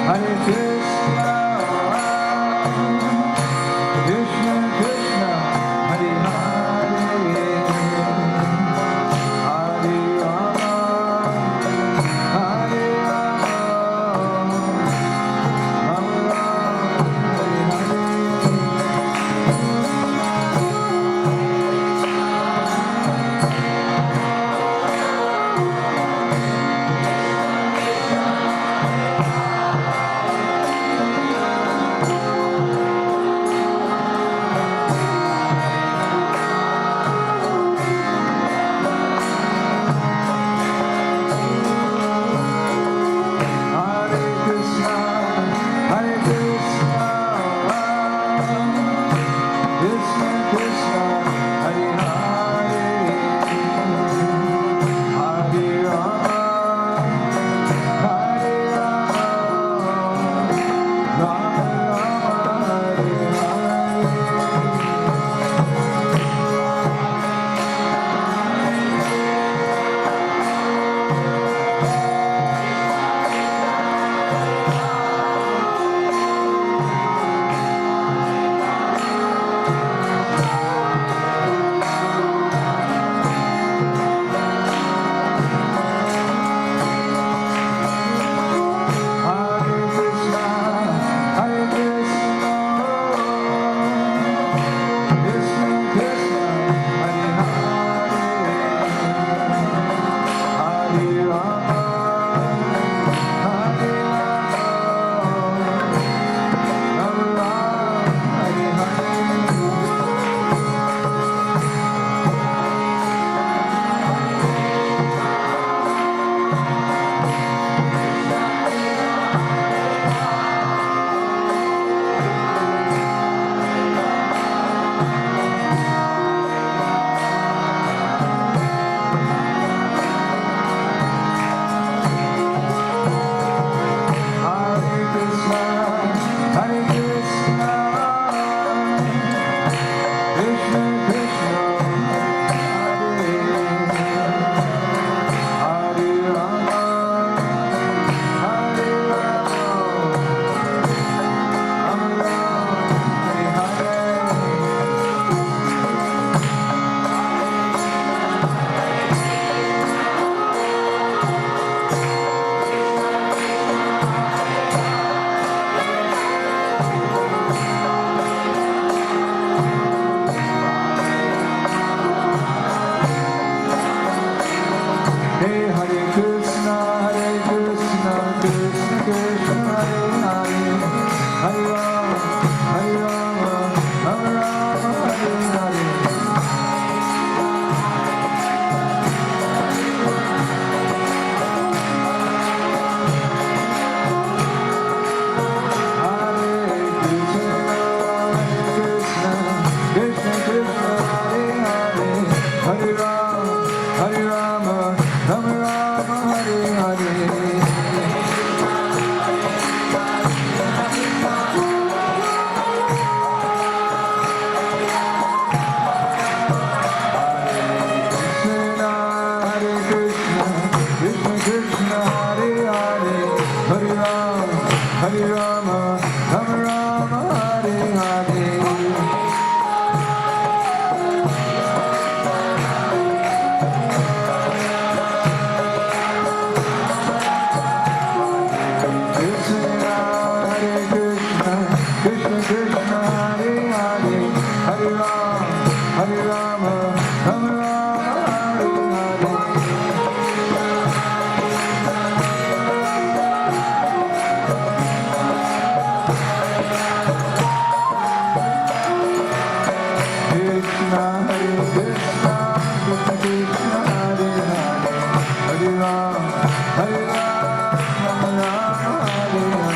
Hare Ram, Hare Ram, Ram Ram, Hare Hare.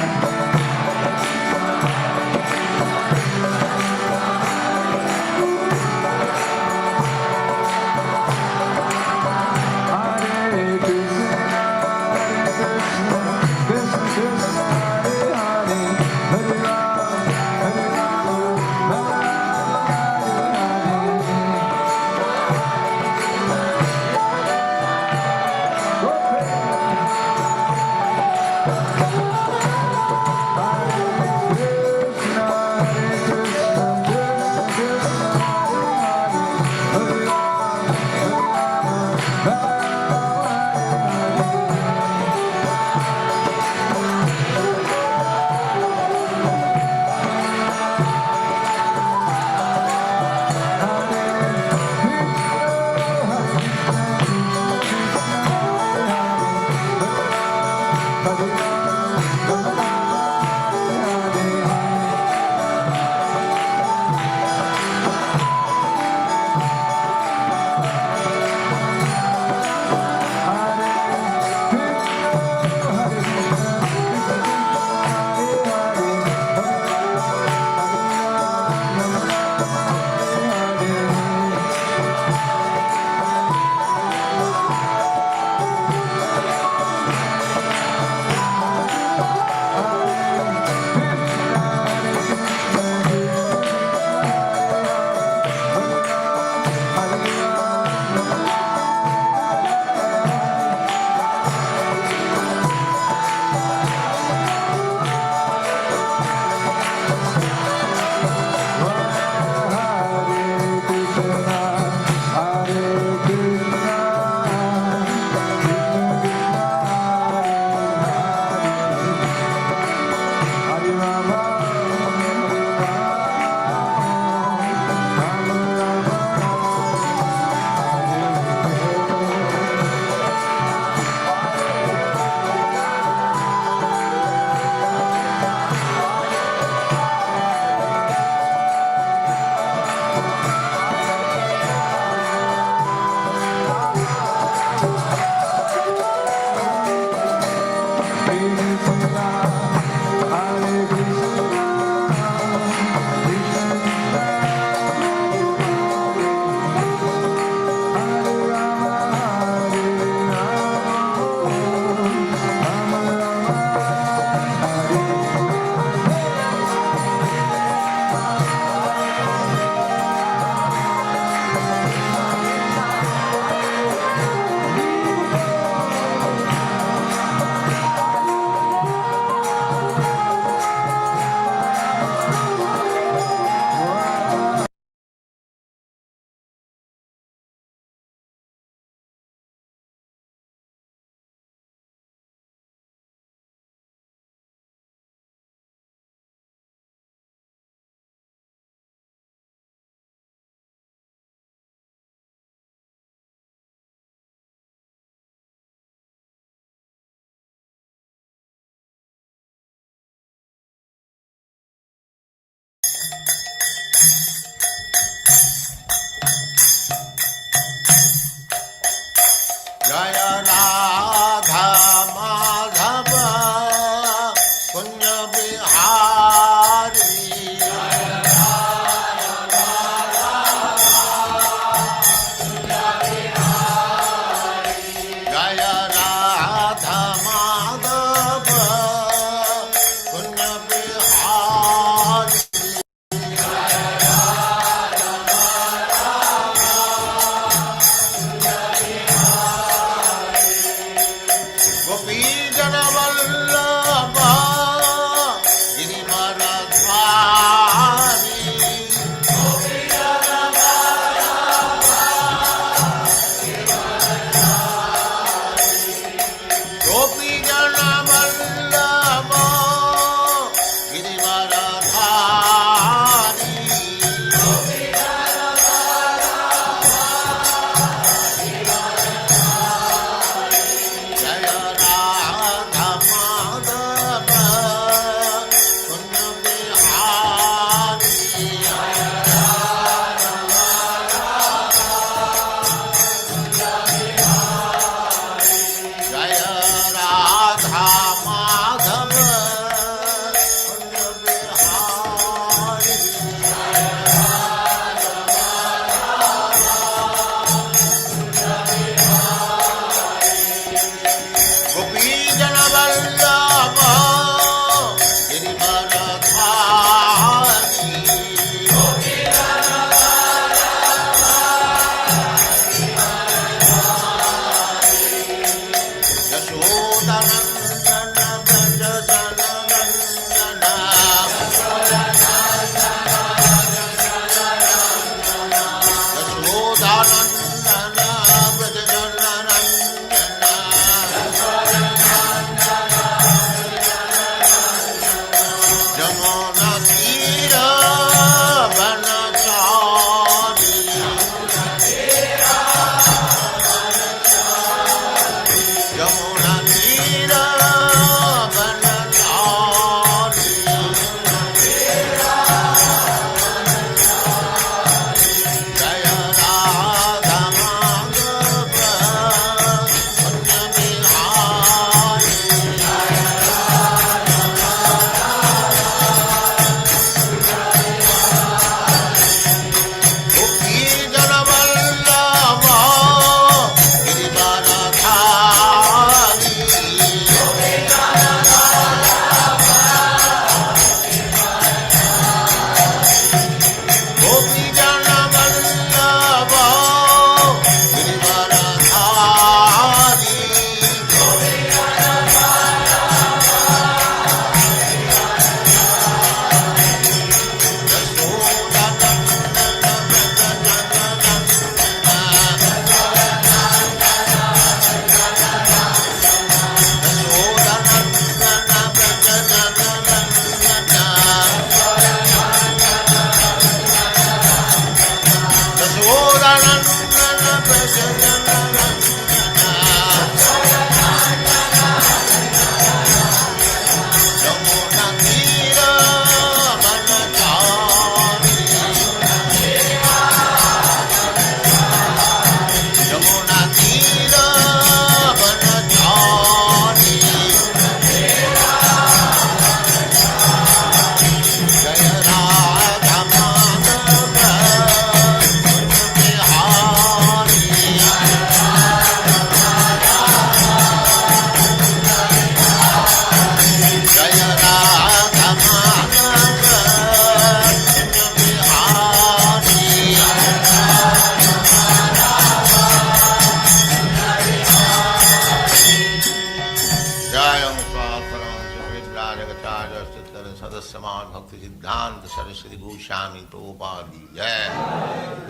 सिद्धांत सरस्वती गोस्वामी प्रभुपाद की जय,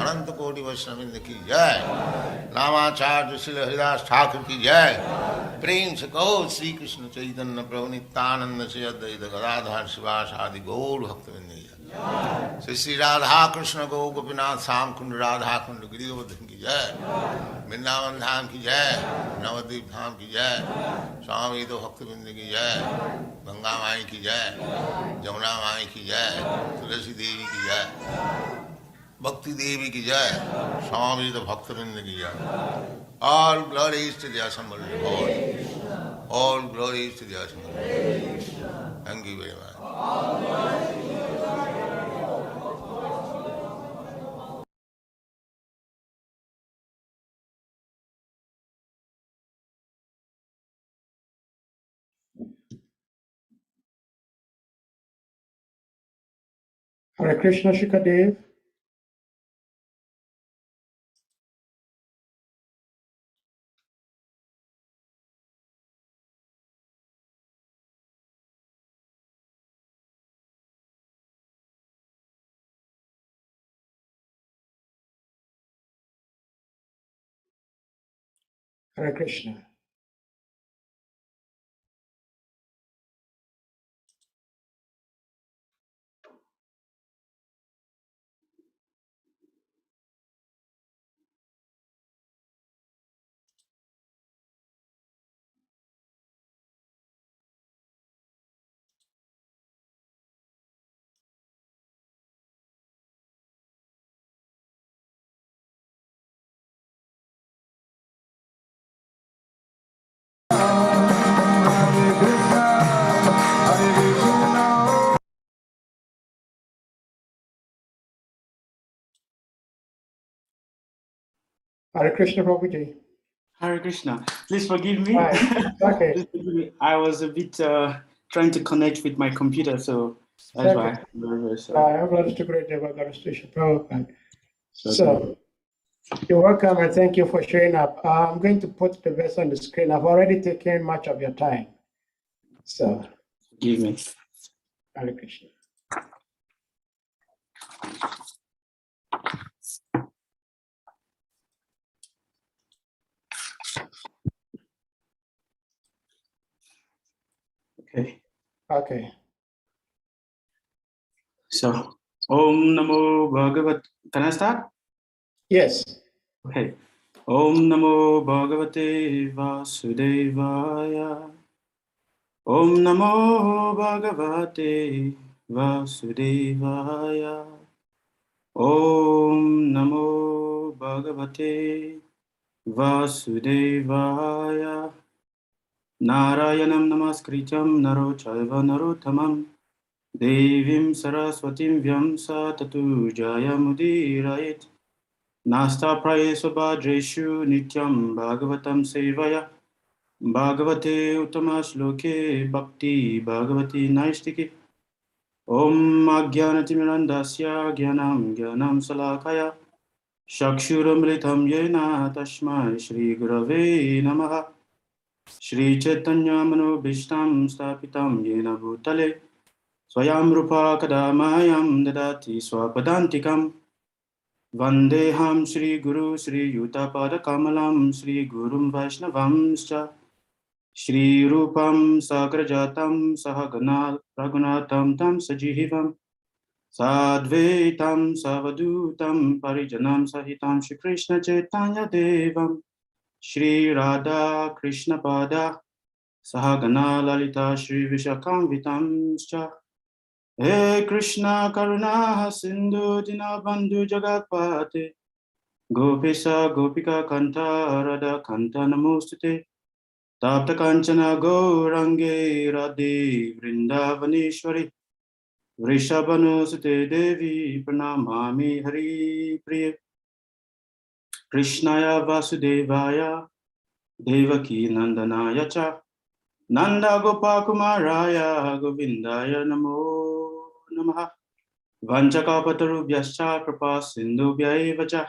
अनंत कोटि वैष्णववृंद की जय, नामाचार्य श्री हरिदास ठाकुर की जय। प्रेम से कहो श्री कृष्ण चैतन्य प्रभु नित्यानंद से अद्वैत गदाधर शिवास आदि गौर भक्तवृंद की जय। श्री श्री राधा कृष्ण गौ गोपीनाथ श्याम कुंड राधा कुंड गिरिवर्धन की जय, वृंदावन धाम की जय, नवद्वीप धाम की जय, स्वामी तो भक्तवृंद की जय, गंगा माई की जय, जमुना माई की जय, तुलसी देवी की जय, भक्ति देवी की जय, स्वामी तो भक्तवृंद की जय। All glories to the assembled Lord. All glories to the assembled Lord. Thank you very much. Hare Krishna, Sukadeva. Hare Krishna. Hare Krishna, Prabhuji. Hare Krishna. Please forgive me. Okay. Please forgive me. I was a bit trying to connect with my computer, so that's why. Very, very sorry. I have lots to great Deva Station Prabhupada. So, you're welcome and thank you for showing up. I'm going to put the verse on the screen. I've already taken much of your time. So, Forgive me. Hare Krishna. Okay. Okay. So, Om Namo Bhagavat. Can I start? Yes. Okay. Om Namo Bhagavate Vasudevaya. Om Namo Bhagavate Vasudevaya. Om Namo Bhagavate Vasudevaya. Narayanam Namaskrityam Naro Chaiva Narottamam Devim Saraswatim Vyamsa Tatu Jayamudirayit Nasta Prayeso Bhadreshu Nityam Bhagavatam Sevaya Bhagavate Uttamashloke Bhakti Bhagavati Naistiki Om Agyanatimirandasya Gyanam Salakaya Shakshuramritam Yena Tashmai Shri Gurave Namaha Shri Chaitanya Manobhishtam Stapitam Yena Bhutale Swayam Rupa Kadamayam Dadati Swapadantikam Vandeham Shri Guru Shri Yutapada Kamalam Shri Gurum Vaishnavamscha Shri Rupam Sagrajatam Sahagana Raghunatam Tam Sajivam Sadvaitam Savadutam Parijanam Sahitam Shri Krishna Chaitanya Devam Shri Radha Krishna Pada Sahagana Lalita Shri Vishakam Vitamscha. He Krishna Karuna Sindhu Dinabandhu Jagatpate. Gopisa Gopika Kanta Radha Kanta Namostate. Tapta Kanchana Gaurange Radhe Vrindavaneshwari. Vrishabhanusate Devi Pranamami Hari Priya. Krishnaya Vasudevaya Devaki Nandanaya Cha. Nanda Gopakumaraya Govindaya Namo Namaha. Vanchakapatarubhyascha Kripa Sindhubhya Evacha.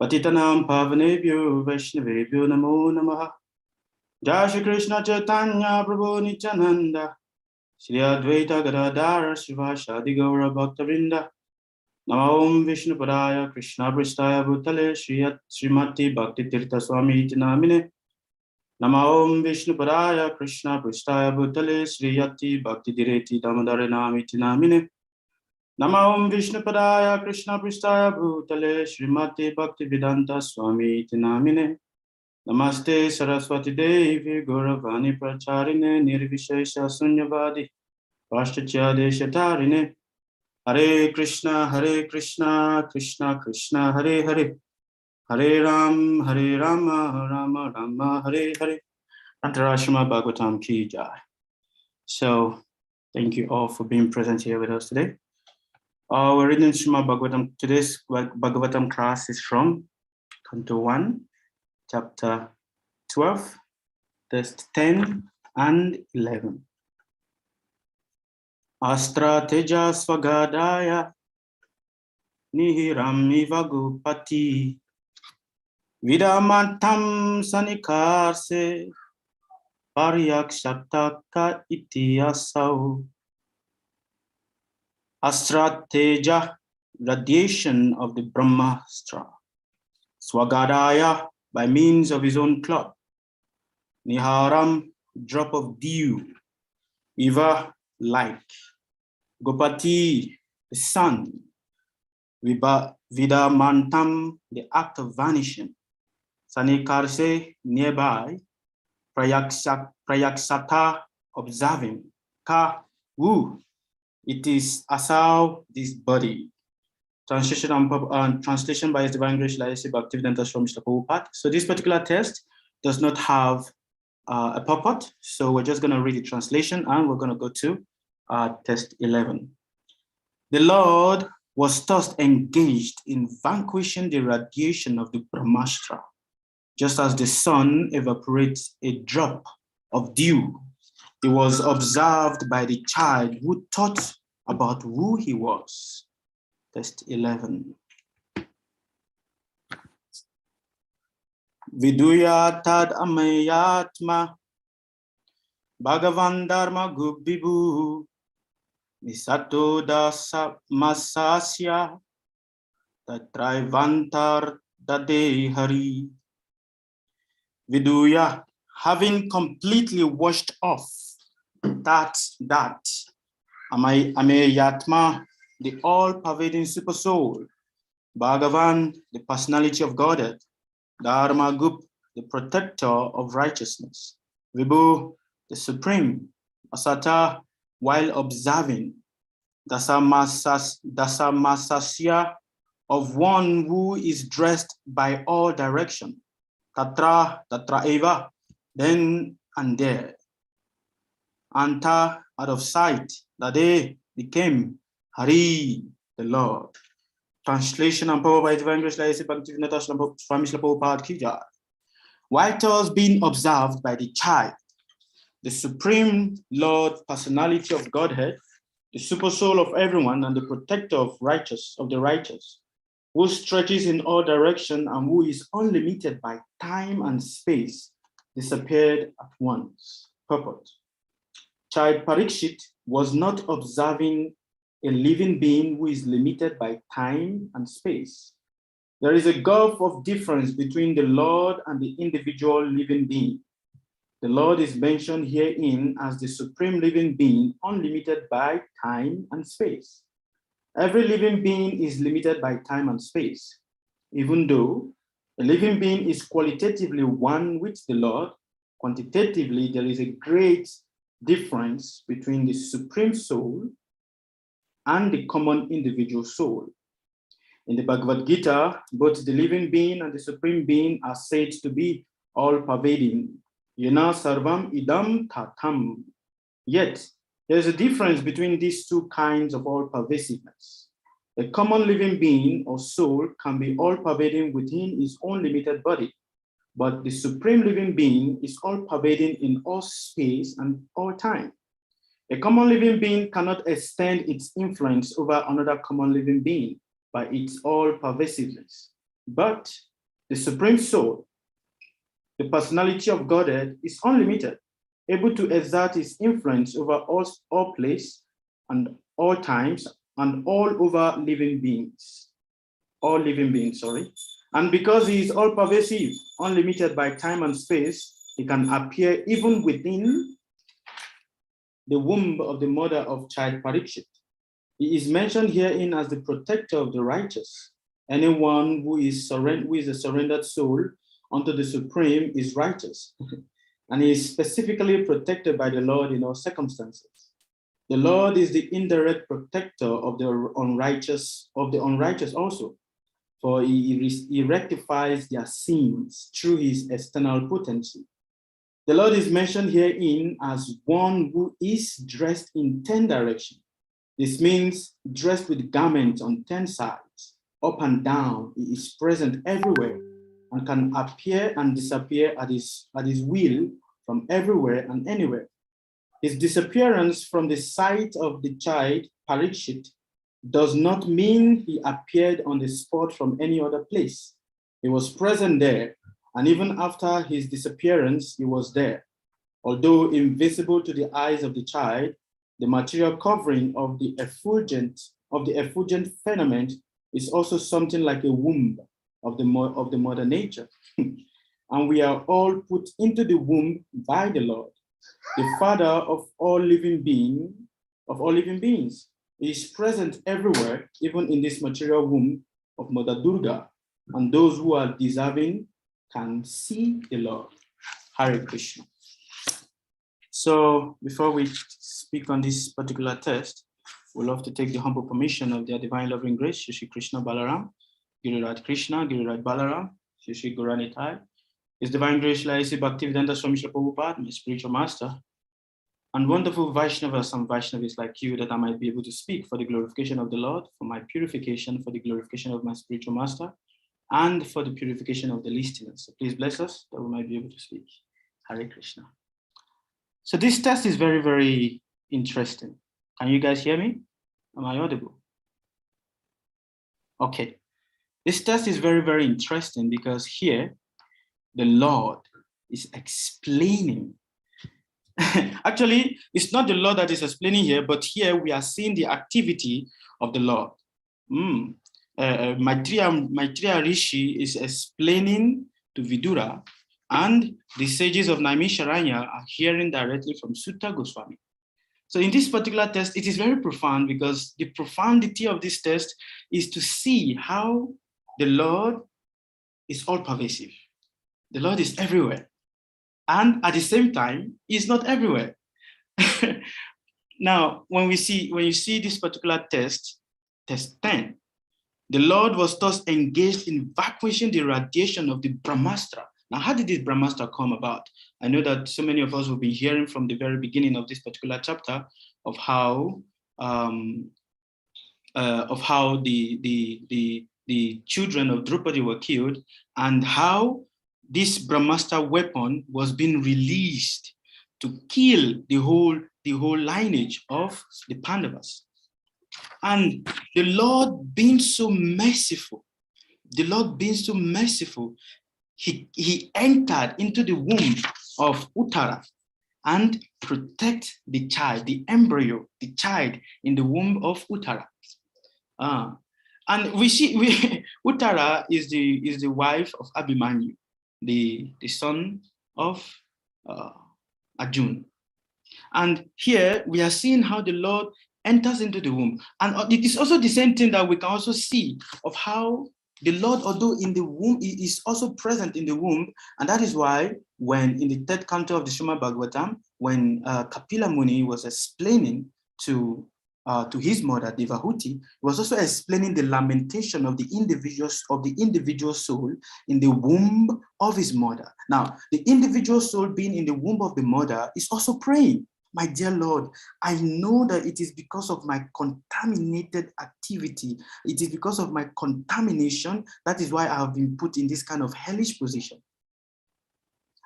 Patitanam Pavanebhyo Vaishnavebhyo Namo Namaha. Jai Shri Krishna Chaitanya Prabhu Nityananda. Shri Advaita Gadadhara Shivashadi Gaura Bhaktavinda. Namo Om Vishnu Padaya Krishna Pristaya Bhutale Srimati Bhakti Tirtha Swami Iti Namine. Namo Om Vishnu Padaya Krishna Pristaya Bhutale Sriyati Bhakti Direti Damadare Namiti Namine. Namo Om Vishnu Padaya Krishna Pristaya Bhutale Srimati Bhakti Vedanta Swami Iti Namine. Namaste Saraswati Devi Gauravani Pracharine Nirvishesha Sunyavadi Pashtachya Deshatarine. Hare Krishna Krishna Krishna Hare Hare. Hare Rama Rama Rama Hare Hare. Antarashma Bhagavatam Ki Jai. So, thank you all for being present here with us today. Our reading Srimad Bhagavatam, today's Bhagavatam class is from Canto 1, chapter 12, verse 10 and 11. Astra Teja Swagadaya Nihiram Ivagupati Vidamantam Sanikarse Paryakshataka iti asau. Astra Teja, radiation of the Brahmastra. Swagadaya, by means of his own club. Niharam, drop of dew. Iva, like. Gopati, the sun. Vidamantam, the act of vanishing. Sanikarse, nearby. Prayaksata, observing. Ka, woo, it is asau, this body. Translation and translation by His Divine Grace Laisi Bhaktivedanta Swami Srila Prabhupada. So this particular text does not have a purport, so we're just going to read the translation and we're going to go to text 11. The Lord was thus engaged in vanquishing the radiation of the Brahmastra. Just as the sun evaporates a drop of dew, he was observed by the child who thought about who he was. Text 11. Viduya tad amayatma Bhagavan dharma gubbibu Misato dasa masasya Tatraivantar dade hari. Viduya, having completely washed off that Amayatma, the all-pervading super soul, Bhagavan, the personality of Godhead, Dharma Gup, the protector of righteousness, Vibhu, the supreme, Asata, while observing, Dasamasasya, of one who is dressed by all direction, Tatra eva, then and there. Anta, out of sight, that they became Hari, the Lord. Translation and power by Divine Grace Laisi Bhaktivedanta Swami Srila Prabhupada Ki Jai. While thus being observed by the child, the supreme Lord, personality of Godhead, the super soul of everyone and the protector of the righteous, who stretches in all direction and who is unlimited by time and space, disappeared at once. Purport. Child Parikshit was not observing a living being who is limited by time and space. There is a gulf of difference between the Lord and the individual living being. The Lord is mentioned herein as the supreme living being, unlimited by time and space. Every living being is limited by time and space. Even though a living being is qualitatively one with the Lord, quantitatively, there is a great difference between the supreme soul and the common individual soul. In the Bhagavad Gita, both the living being and the supreme being are said to be all-pervading. Yena sarvam idam tatam. Yet, there is a difference between these two kinds of all-pervasiveness. A common living being or soul can be all-pervading within its own limited body, but the supreme living being is all-pervading in all space and all time. A common living being cannot extend its influence over another common living being by its all-pervasiveness. But the supreme soul, the personality of Godhead, is unlimited, able to exert its influence over all place and all times and all over living beings. All living beings, sorry. And because he is all-pervasive, unlimited by time and space, he can appear even within the womb of the mother of child Parikshit. He is mentioned herein as the protector of the righteous. Anyone who is a surrendered soul unto the Supreme is righteous, and he is specifically protected by the Lord in all circumstances. The Lord is the indirect protector of the unrighteous also, for he rectifies their sins through his external potency. The Lord is mentioned herein as one who is dressed in 10 directions. This means dressed with garments on 10 sides, up and down. He is present everywhere and can appear and disappear at his will from everywhere and anywhere. His disappearance from the sight of the child Parikshit does not mean he appeared on the spot from any other place. He was present there, and even after his disappearance, he was there. Although invisible to the eyes of the child, the material covering of the effulgent firmament is also something like a womb of the mother nature. And we are all put into the womb by the Lord, the Father of all living beings. He is present everywhere, even in this material womb of Mother Durga, and those who are deserving can see the Lord. Hare Krishna. So before we speak on this particular text, we'd love to take the humble permission of their divine loving grace, Shri Krishna Balaram, Giriraj Krishna, Giriraj Balaram, Shri Gauranitai, His divine grace, Laisi Bhaktivedanta Swami Srila Prabhupada, my spiritual master, and wonderful Vaishnavas and Vaishnavis like you, that I might be able to speak for the glorification of the Lord, for my purification, for the glorification of my spiritual master, and for the purification of the listeners. So please bless us that we might be able to speak. Hare Krishna. So this text is very, very interesting. Can you guys hear me? Am I audible? Okay. This text is very, very interesting because here the Lord is explaining. Actually, it's not the Lord that is explaining here, but here we are seeing the activity of the Lord. Maitreya Rishi is explaining to Vidura, and the sages of Naimisharanya are hearing directly from Sutta Goswami. So in this particular text, it is very profound because the profundity of this text is to see how the Lord is all-pervasive. The Lord is everywhere. And at the same time, he's not everywhere. Now, when you see this particular text 10, the Lord was thus engaged in vanquishing the radiation of the Brahmastra. Now, how did this Brahmastra come about? I know that so many of us will be hearing from the very beginning of this particular chapter of how the children of Draupadi were killed, and how this Brahmastra weapon was being released to kill the whole lineage of the Pandavas. And the Lord being so merciful, he entered into the womb of Uttara and protect the child, the embryo, the child in the womb of Uttara. And we see Uttara is the wife of Abhimanyu, the son of Arjuna. And here we are seeing how the Lord enters into the womb. And it is also the same thing that we can also see of how the Lord, although in the womb, he is also present in the womb. And that is why when in the third canto of the Srimad Bhagavatam, when Kapila Muni was explaining to his mother, Devahuti, he was also explaining the lamentation of the individual soul in the womb of his mother. Now, the individual soul being in the womb of the mother is also praying, my dear Lord, I know that it is because of my contaminated activity. It is because of my contamination. That is why I have been put in this kind of hellish position.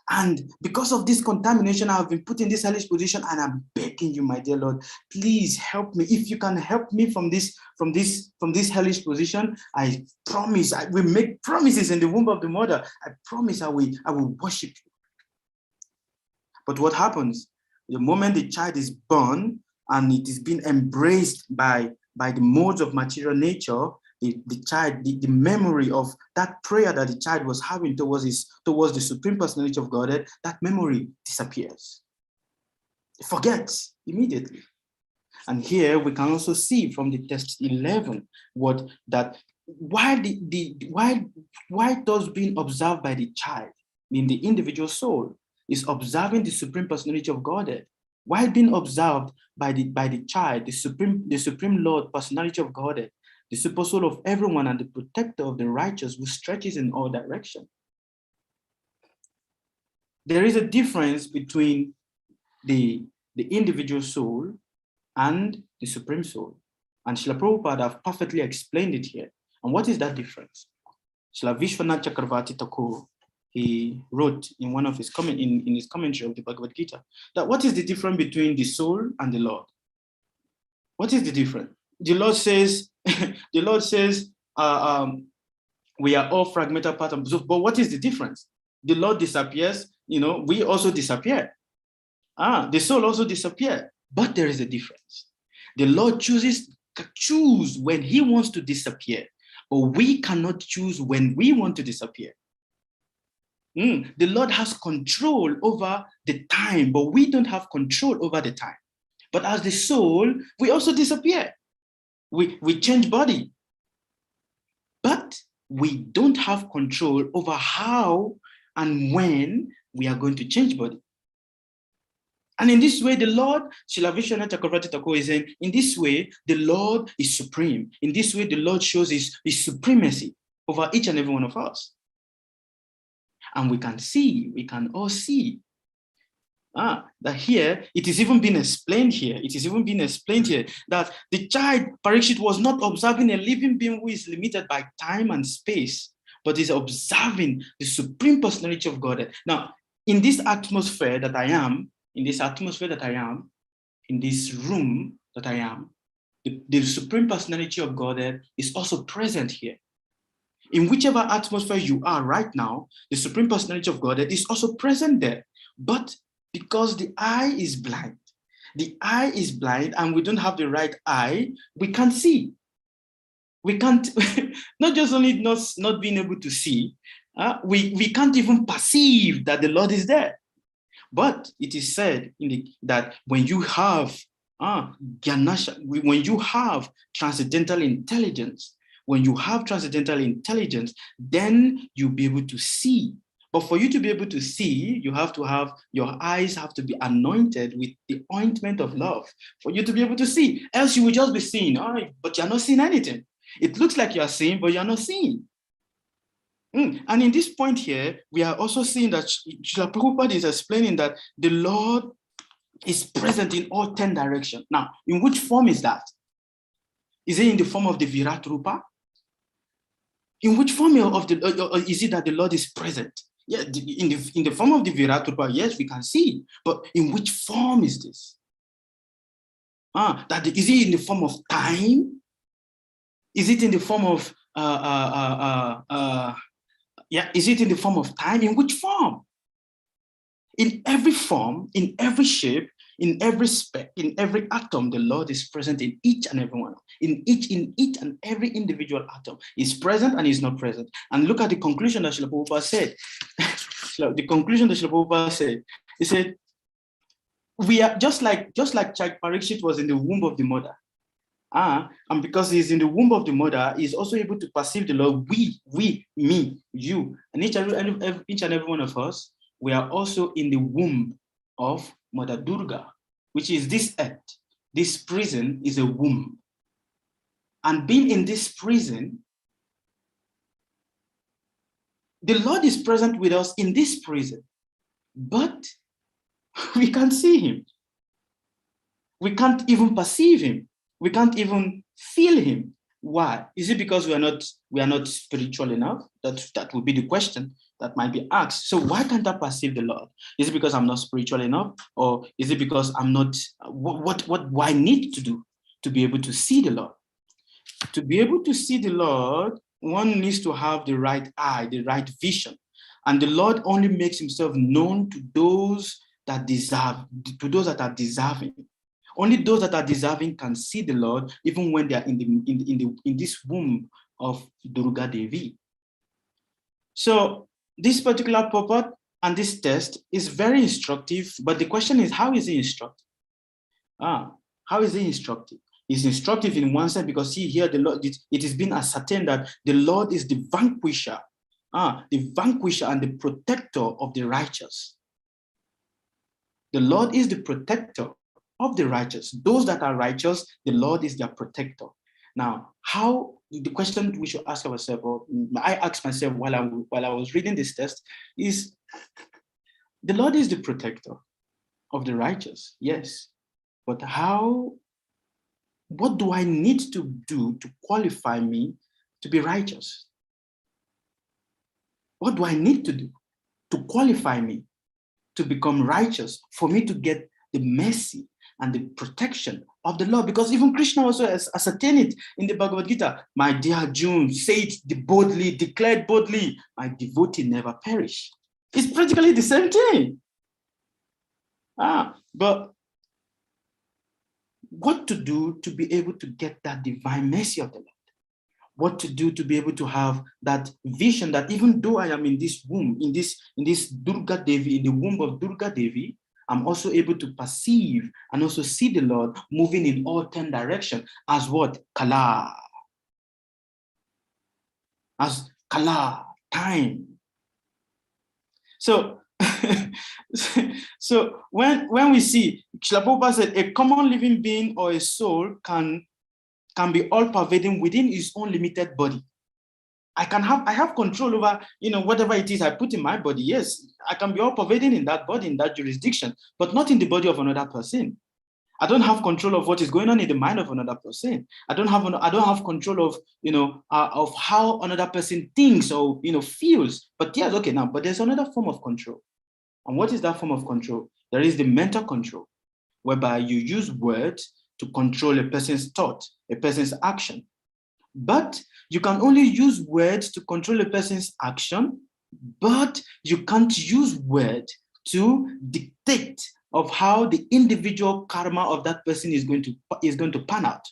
And because of this contamination, I have been put in this hellish position, and I'm begging you, my dear Lord, please help me. If you can help me from this hellish position, I promise, I will make promises in the womb of the mother. I promise I will worship you. But what happens? The moment the child is born and it is being embraced by the modes of material nature, the memory of that prayer that the child was having towards the Supreme Personality of Godhead, that memory disappears. It forgets immediately. And here we can also see from the text 11 why does being observed by the child, in the individual soul, is observing the Supreme Personality of Godhead. While being observed by the child, the Supreme Lord Personality of Godhead, the super soul of everyone and the protector of the righteous, who stretches in all directions. There is a difference between the individual soul and the Supreme Soul. And Srila Prabhupada have perfectly explained it here. And what is that difference? Srila Vishwanath Chakravarti Thakur, he wrote in one of his in his commentary of the Bhagavad Gita, that what is the difference between the soul and the Lord? What is the difference? The Lord says, we are all fragmental parts of the soul. But what is the difference? The Lord disappears, we also disappear. The soul also disappears. But there is a difference. The Lord choose when he wants to disappear, but we cannot choose when we want to disappear. The Lord has control over the time, but we don't have control over the time. But as the soul, we also disappear. We change body. But we don't have control over how and when we are going to change body. And in this way, the Lord, Srila Vishwanath Chakravarti Thakur is saying, in this way, the Lord is supreme. In this way, the Lord shows his supremacy over each and every one of us. And we can all see that here, it is even being explained here. That the child, Parikshit, was not observing a living being who is limited by time and space, but is observing the Supreme Personality of God. Now, in this atmosphere that I am, in this room that I am, the Supreme Personality of God is also present here. In whichever atmosphere you are right now, the Supreme Personality of God is also present there. But because the eye is blind, and we don't have the right eye, we can't see. We can't, not just only not being able to see, we can't even perceive that the Lord is there. But it is said that when you have when you have transcendental intelligence, then you'll be able to see. But for you to be able to see, your eyes have to be anointed with the ointment of love for you to be able to see. Else you will just be seeing, but you're not seeing anything. It looks like you're seeing, but you're not seeing. And in this point here, we are also seeing that Srila Prabhupada is explaining that the Lord is present in all 10 directions. Now, in which form is that? Is it in the form of the Virat Rupa? In which form is it that the Lord is present? Yeah, in the form of the Virat Rupa, yes, we can see. But in which form is this? Is it in the form of time? Is it in the form of is it in the form of time? In which form? In every form, in every shape, in every spec, in every atom, the Lord is present in each and every one. In each and every individual atom. He's present and he's not present. And look at the conclusion that Srila Prabhupada said. The conclusion that Srila Prabhupada said, he said, we are just like Child Parikshit was in the womb of the mother. And because he's in the womb of the mother, he's also able to perceive the Lord. We, me, you, and each and every one of us, we are also in the womb of Mother Durga, which is this earth. This prison is a womb. And being in this prison, the Lord is present with us in this prison, but we can't see him. We can't even perceive him. We can't even feel him. Why? Is it because we are not spiritual enough? That would be the question that might be asked. So why can't I perceive the Lord? Is it because I'm not spiritual enough? Or is it because I'm not, what do I need to do to be able to see the Lord? To be able to see the Lord, one needs to have the right eye, the right vision. And the Lord only makes himself known to those that deserve, to those that are deserving. Only those that are deserving can see the Lord, even when they are in this womb of Durga Devi. So this particular purport and this test is very instructive, but the question is, how is it instructive? How is it instructive? It's instructive in one sense because see here, the Lord, it has been ascertained that the Lord is the vanquisher and the protector of the righteous. The Lord is the protector of the righteous. Those that are righteous, the Lord is their protector. Now, how the question we should ask ourselves, or I asked myself while I was reading this text, is the Lord is the protector of the righteous, yes, but what do I need to do to qualify me to be righteous? What do I need to do to qualify me to become righteous, for me to get the mercy and the protection of the Lord? Because even Krishna also has ascertained it in the Bhagavad Gita. My dear Arjuna, say it boldly, declared boldly, my devotee never perish. It's practically the same thing. But what to do to be able to get that divine mercy of the Lord? What to do to be able to have that vision that even though I am in this womb, in this Durga Devi, in the womb of Durga Devi, I'm also able to perceive and also see the Lord moving in all 10 directions as what? Kala. As Kala, time. So, so when we see, Srila Prabhupada said, a common living being or a soul can be all-pervading within his own limited body. I have control over, whatever it is I put in my body. Yes, I can be all-pervading in that body, in that jurisdiction, but not in the body of another person. I don't have control of what is going on in the mind of another person. I don't have control of, of how another person thinks or, feels. But yes, okay, now, but there's another form of control. And what is that form of control? There is the mental control, whereby you use words to control a person's thought, a person's action. But you can only use words to control a person's action, but you can't use words to dictate of how the individual karma of that person is going to pan out.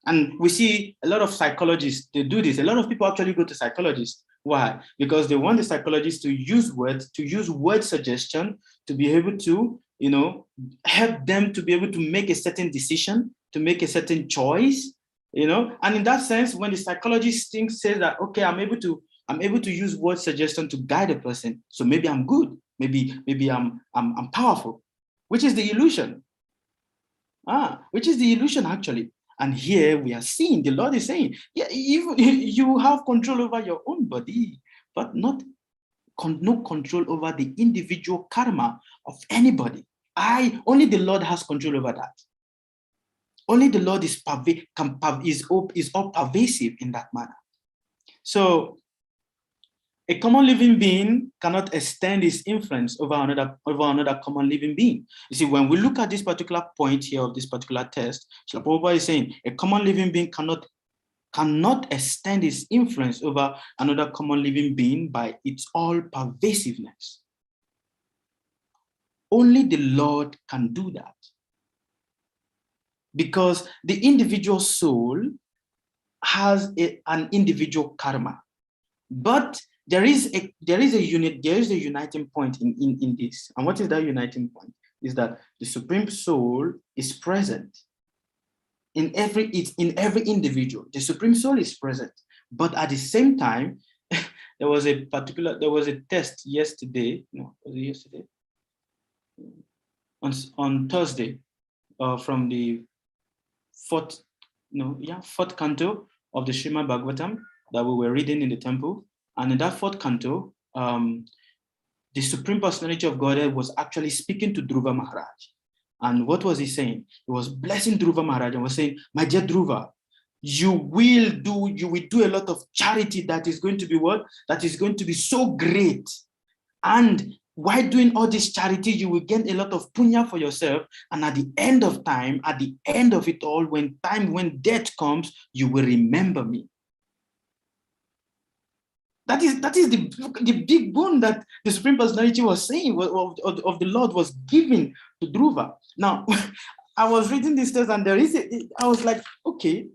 And we see a lot of psychologists, they do this. A lot of people actually go to psychologists. Why? Because they want the psychologists to use word suggestion to be able to, help them to be able to make a certain decision, to make a certain choice, And in that sense, when the psychologist says that, okay, I'm able to use word suggestion to guide a person, so maybe I'm good, maybe I'm powerful, which is the illusion. Which is the illusion actually. And here we are seeing, the Lord is saying, yeah, you have control over your own body, but no control over the individual karma of anybody. Only the Lord has control over that. Only the Lord is all pervasive in that manner. So a common living being cannot extend his influence over another common living being. You see, when we look at this particular point here of this particular test, Srila Prabhupada is saying a common living being cannot extend his influence over another common living being by its all pervasiveness. Only the Lord can do that. Because the individual soul has an individual karma. But there is a uniting point in this. And what is that uniting point? Is that the Supreme Soul is present in every individual. The Supreme Soul is present, but at the same time, there was a test yesterday. No, was it yesterday? On Thursday, from the fourth canto of the Srimad Bhagavatam that we were reading in the temple, and in that fourth canto, the Supreme Personality of Godhead was actually speaking to Dhruva Maharaj. And what was he saying? He was blessing Dhruva Maharaj and was saying, my dear Dhruva, you will do a lot of charity that is going to be what? That is going to be so great. And while doing all this charity, you will get a lot of punya for yourself. And at the end of time, at the end of it all, when death comes, you will remember me. That is the big boon that the Supreme Personality was saying of the Lord was giving to Dhruva. Now, I was reading this text and I was like, okay,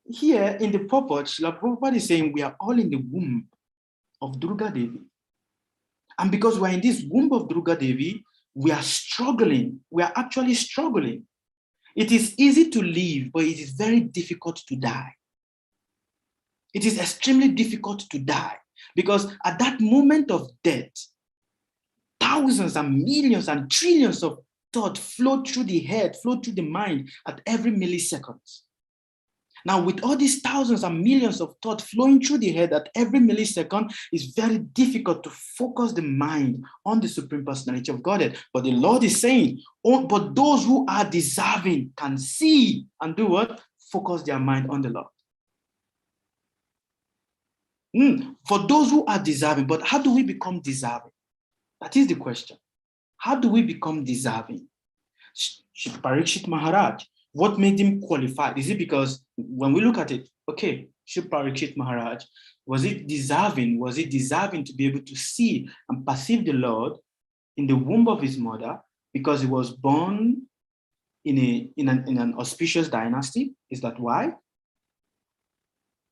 here in the purport, Srila Prabhupada is saying we are all in the womb of Durga Devi. And because we're in this womb of Durga Devi, we are struggling. We are actually struggling. It is easy to live, but it is very difficult to die. It is extremely difficult to die because at that moment of death, thousands and millions and trillions of thoughts flow through the head, flow through the mind at every millisecond. Now, with all these thousands and millions of thoughts flowing through the head at every millisecond, it's very difficult to focus the mind on the Supreme Personality of Godhead. But the Lord is saying, oh, but those who are deserving can see and do what? Focus their mind on the Lord. For those who are deserving, but how do we become deserving? That is the question. How do we become deserving? Parikshit Maharaj, what made him qualified? Is it because when we look at it, okay, Parikshit Maharaj, was it deserving? Was it deserving to be able to see and perceive the Lord in the womb of his mother because he was born in an auspicious dynasty? Is that why?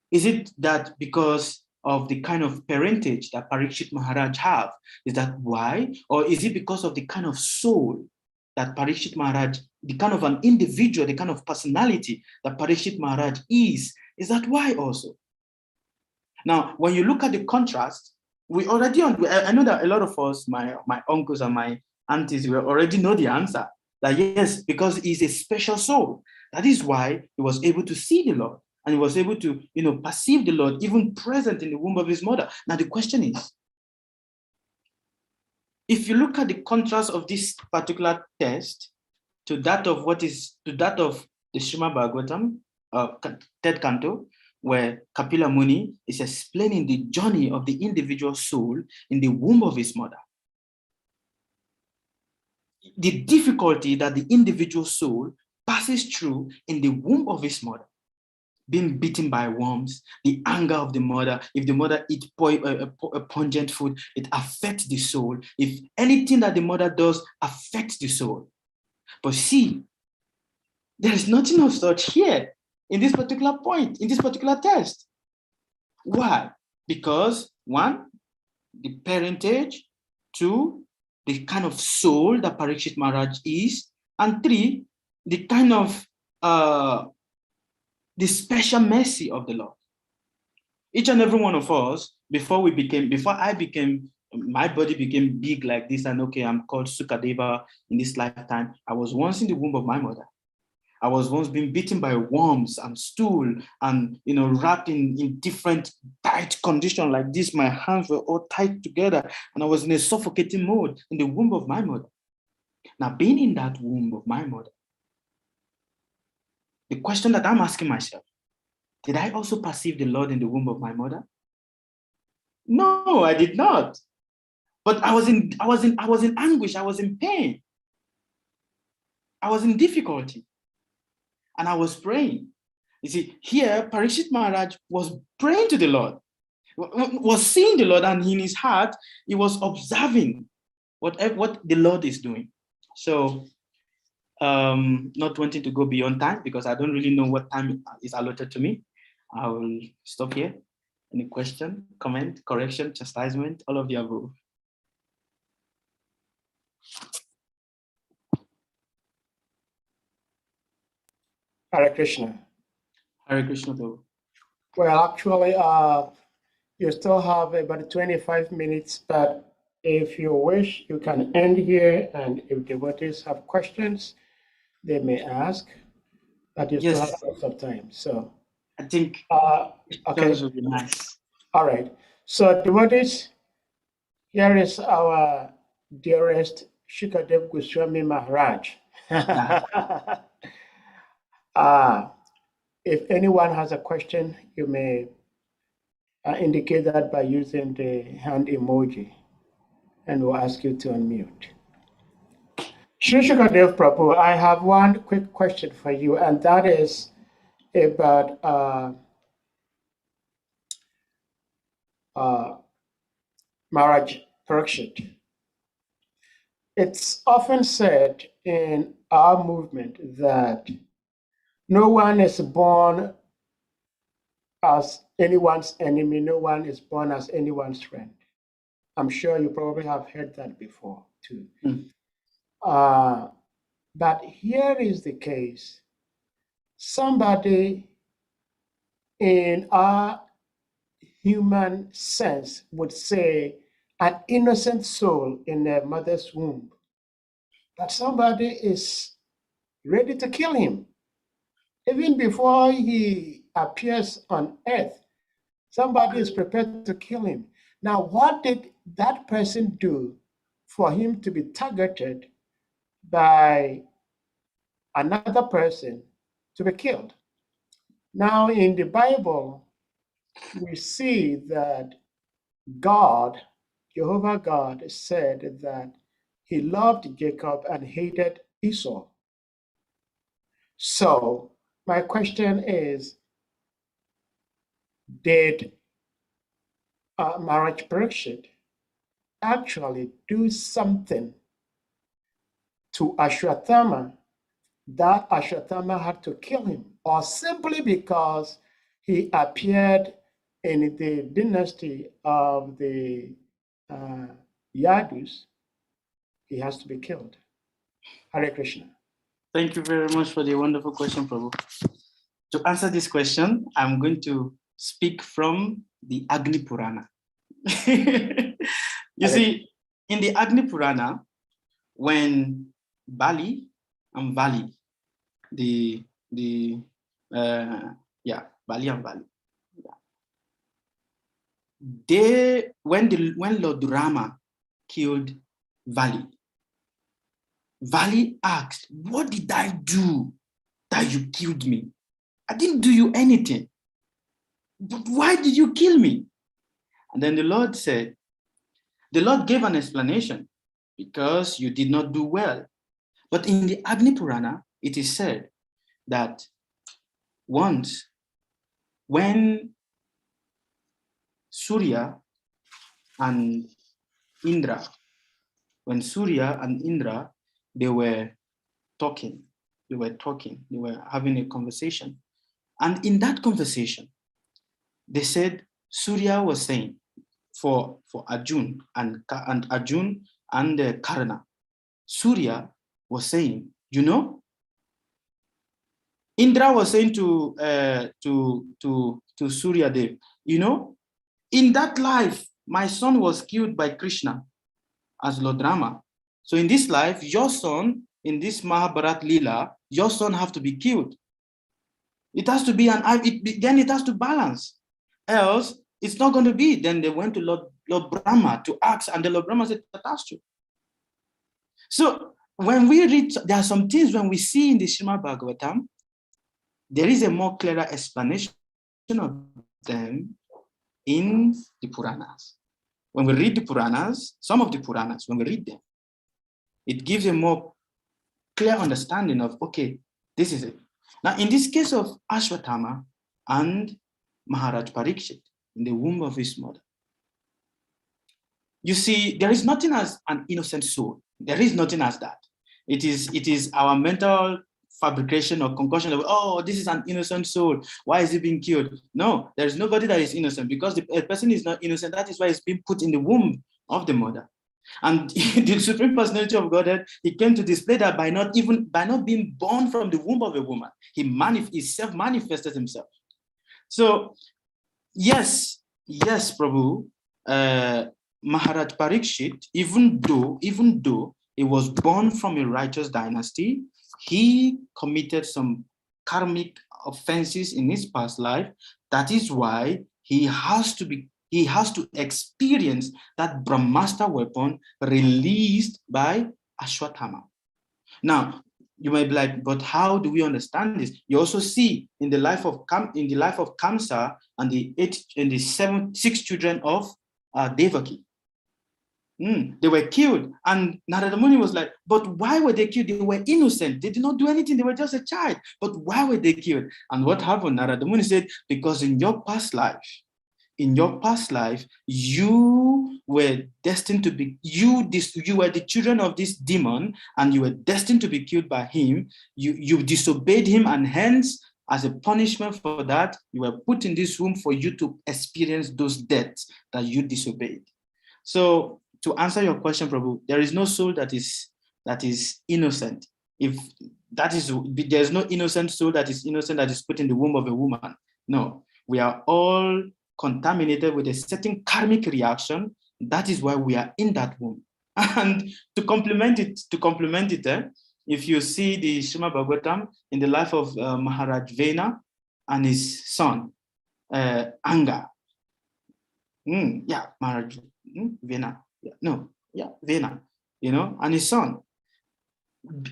Is it that because of the kind of parentage that Parikshit Maharaj have? Is that why? Or is it because of the kind of soul that Parikshit Maharaj, the kind of an individual, the kind of personality that Parikshit Maharaj is that why also? Now, when you look at the contrast, we already, I know that a lot of us, my uncles and my aunties, we already know the answer. That yes, because he's a special soul. That is why he was able to see the Lord. And he was able to, perceive the Lord even present in the womb of his mother. Now the question is, if you look at the contrast of this particular text to that of the Srimad Bhagavatam, third canto, where Kapila Muni is explaining the journey of the individual soul in the womb of his mother. The difficulty that the individual soul passes through in the womb of his mother. Being beaten by worms, the anger of the mother. If the mother eats a pungent food, it affects the soul. If anything that the mother does affects the soul. But see, there is nothing of such here in this particular point, in this particular test. Why? Because one, the parentage, two, the kind of soul that Parikshit Maharaj is, and three, the kind of the special mercy of the Lord. Each and every one of us, before my body became big like this, and okay, I'm called Sukadeva in this lifetime. I was once in the womb of my mother. I was once being beaten by worms and stool and, wrapped in different tight conditions like this. My hands were all tight together and I was in a suffocating mode in the womb of my mother. Now, being in that womb of my mother, the question that I'm asking myself, did I also perceive the Lord in the womb of my mother? No, I did not. But I was in anguish. I was in pain. I was in difficulty. And I was praying. You see, here, Parikshit Maharaj was praying to the Lord, was seeing the Lord, and in his heart, he was observing what the Lord is doing. So, not wanting to go beyond time because I don't really know what time is allotted to me. I will stop here. Any question, comment, correction, chastisement, all of the above. Hare Krishna. Hare Krishna, Prabhu. Well, actually, you still have about 25 minutes, but if you wish, you can end here, and if devotees have questions, they may ask, but you still have Yes, lots of time. So, I think okay, those would be nice. all right. So, devotees, here is our dearest Sukadeva Goswami Maharaj. Yeah. If anyone has a question, you may indicate that by using the hand emoji, and we'll ask you to unmute. Shri Shukadev Prabhu, I have one quick question for you, and that is about Maharaj Parikshit. It's often said in our movement that no one is born as anyone's enemy, no one is born as anyone's friend. I'm sure you probably have heard that before too. But here is the case. Somebody in our human sense would say an innocent soul in a mother's womb, but somebody is ready to kill him. Even before he appears on earth, somebody is prepared to kill him. Now, what did that person do for him to be targeted by another person to be killed? Now, in the Bible, we see that God, Jehovah God, said that he loved Jacob and hated Esau. So, my question is, did Maharaj Parikshit actually do something to Ashwatthama that Ashwatthama had to kill him, or simply because he appeared in the dynasty of the Yadus, he has to be killed? Hare Krishna. Thank you very much for the wonderful question, Prabhu. To answer this question, I'm going to speak from the Agni Purana. You see, in the Agni Purana, when Bali and Vali, Bali and Vali, when Lord Rama killed Vali, Vali asked, "What did I do that you killed me? I didn't do you anything. But why did you kill me?" And then the Lord said, the Lord gave an explanation, because you did not do well. But in the Agni Purana, it is said that once when Surya and Indra, they were talking, they were having a conversation. And in that conversation, they said, Surya was saying for Arjun and Arjun and Karna, Surya was saying, you know, Indra was saying to Surya Dev, you know, in that life, my son was killed by Krishna as Lord Rama. So in this life, your son, in this Mahabharat Leela, your son have to be killed. It has to be then it has to balance. Else, it's not going to be. Then they went to Lord Brahma to ask, and the Lord Brahma said, Tatastu. So when we read, there are some things when we see in the Srimad Bhagavatam, there is a more clearer explanation of them in the Puranas. When we read the Puranas, some of the Puranas, when we read them, it gives a more clear understanding of, okay, this is it. Now, in this case of Ashwatthama and Maharaj Parikshit, in the womb of his mother, you see, there is nothing as an innocent soul. There is nothing as that. It is our mental fabrication or concoction of, oh, this is an innocent soul. Why is it being killed? No, there's nobody that is innocent, because the person is not innocent. That is why it's being put in the womb of the mother. And the Supreme Personality of Godhead, he came to display that by not being born from the womb of a woman, he self-manifested himself. So, yes, Prabhu, Maharaj Parikshit, even though he was born from a righteous dynasty, he committed some karmic offenses in his past life. That is why he has to experience that Brahmastra weapon released by Ashwatthama. Now, you might be like, but how do we understand this? You also see in the life of Kamsa and the 6 children of Devaki. They were killed, and Narada Muni was like, but why were they killed? They were innocent. They did not do anything. They were just a child. But why were they killed? And what happened? Narada Muni said, because in your past life, you were destined to be, you were the children of this demon, and you were destined to be killed by him. You disobeyed him, and hence, as a punishment for that, you were put in this room for you to experience those deaths that you disobeyed. So, to answer your question, Prabhu, there is no soul that is innocent. If that is, there is no innocent soul that is innocent that is put in the womb of a woman. No, we are all contaminated with a certain karmic reaction. That is why we are in that womb. And to complement it, if you see the Srimad Bhagavatam in the life of Maharaj Vena and his son, Anga. Maharaj Vena. Vena, and his son.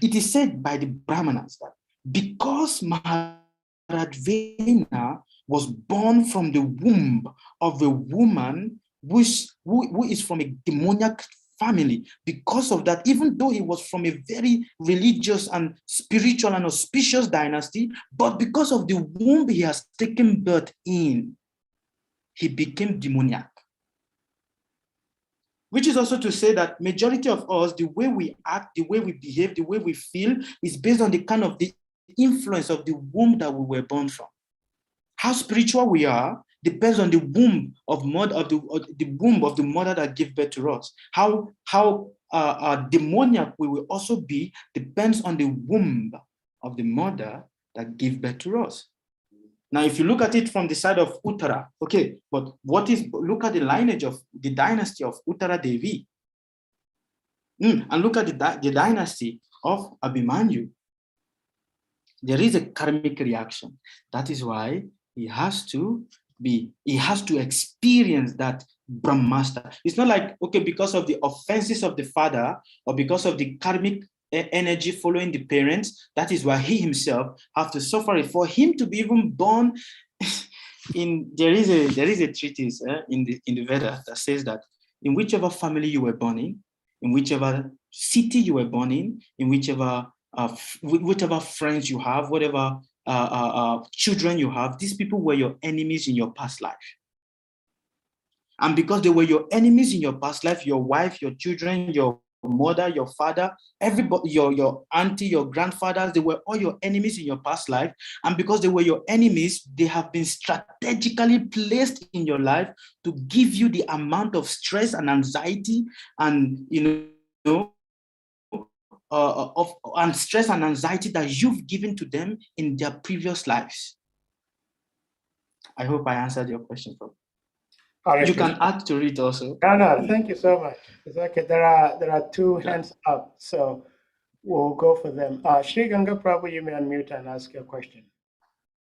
It is said by the Brahmanas that because Maharaj Vena was born from the womb of a woman who is from a demoniac family, because of that, even though he was from a very religious and spiritual and auspicious dynasty, but because of the womb he has taken birth in, he became demoniac. Which is also to say that majority of us, the way we act, the way we behave, the way we feel, is based on the kind of the influence of the womb that we were born from. How spiritual we are depends on the womb of the womb of the mother that gave birth to us. How demoniac we will also be depends on the womb of the mother that gave birth to us. Now, if you look at it from the side of Uttara, okay, but look at the lineage of the dynasty of Uttara Devi. And look at the dynasty of Abhimanyu. There is a karmic reaction. That is why he has to experience that Brahmastra. It's not like, okay, because of the offenses of the father or because of the karmic energy following the parents, that is why he himself have to suffer it. For him to be even born there is a treatise in the Veda that says that in whichever family you were born in whichever city you were born in whichever friends you have, whatever children you have, these people were your enemies in your past life. And because they were your enemies in your past life, your wife, your children, your mother, your father, everybody, your auntie, your grandfathers, they were all your enemies in your past life. And because they were your enemies, they have been strategically placed in your life to give you the amount of stress and anxiety and and stress and anxiety that you've given to them in their previous lives. I hope I answered your question, Prabhu. You can add to it also. No, thank you so much. It's okay. There are two hands up, so we'll go for them. Shri Ganga Prabhu, you may unmute and ask your question.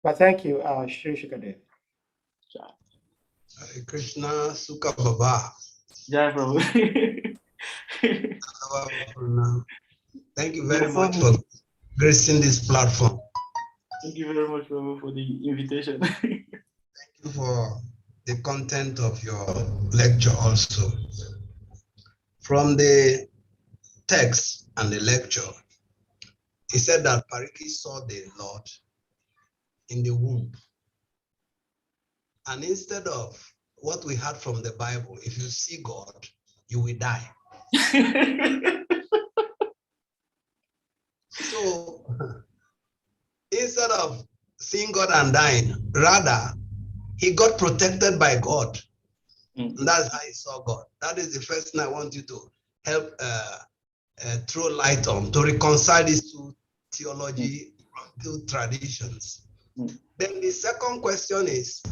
But thank you, Shri Sukadeva. Hare Krishna, Sukadeva. Jai Prabhu. Thank you very much for gracing this platform. Thank you very much, Prabhu, for the invitation. Thank you for the content of your lecture also. From the text and the lecture, he said that Parikshit saw the Lord in the womb. And instead of what we had from the Bible, if you see God, you will die. So instead of seeing God and dying, rather, he got protected by God. And that's how he saw God. That is the first thing I want you to help throw light on to reconcile these two theology, two traditions. Then the second question is,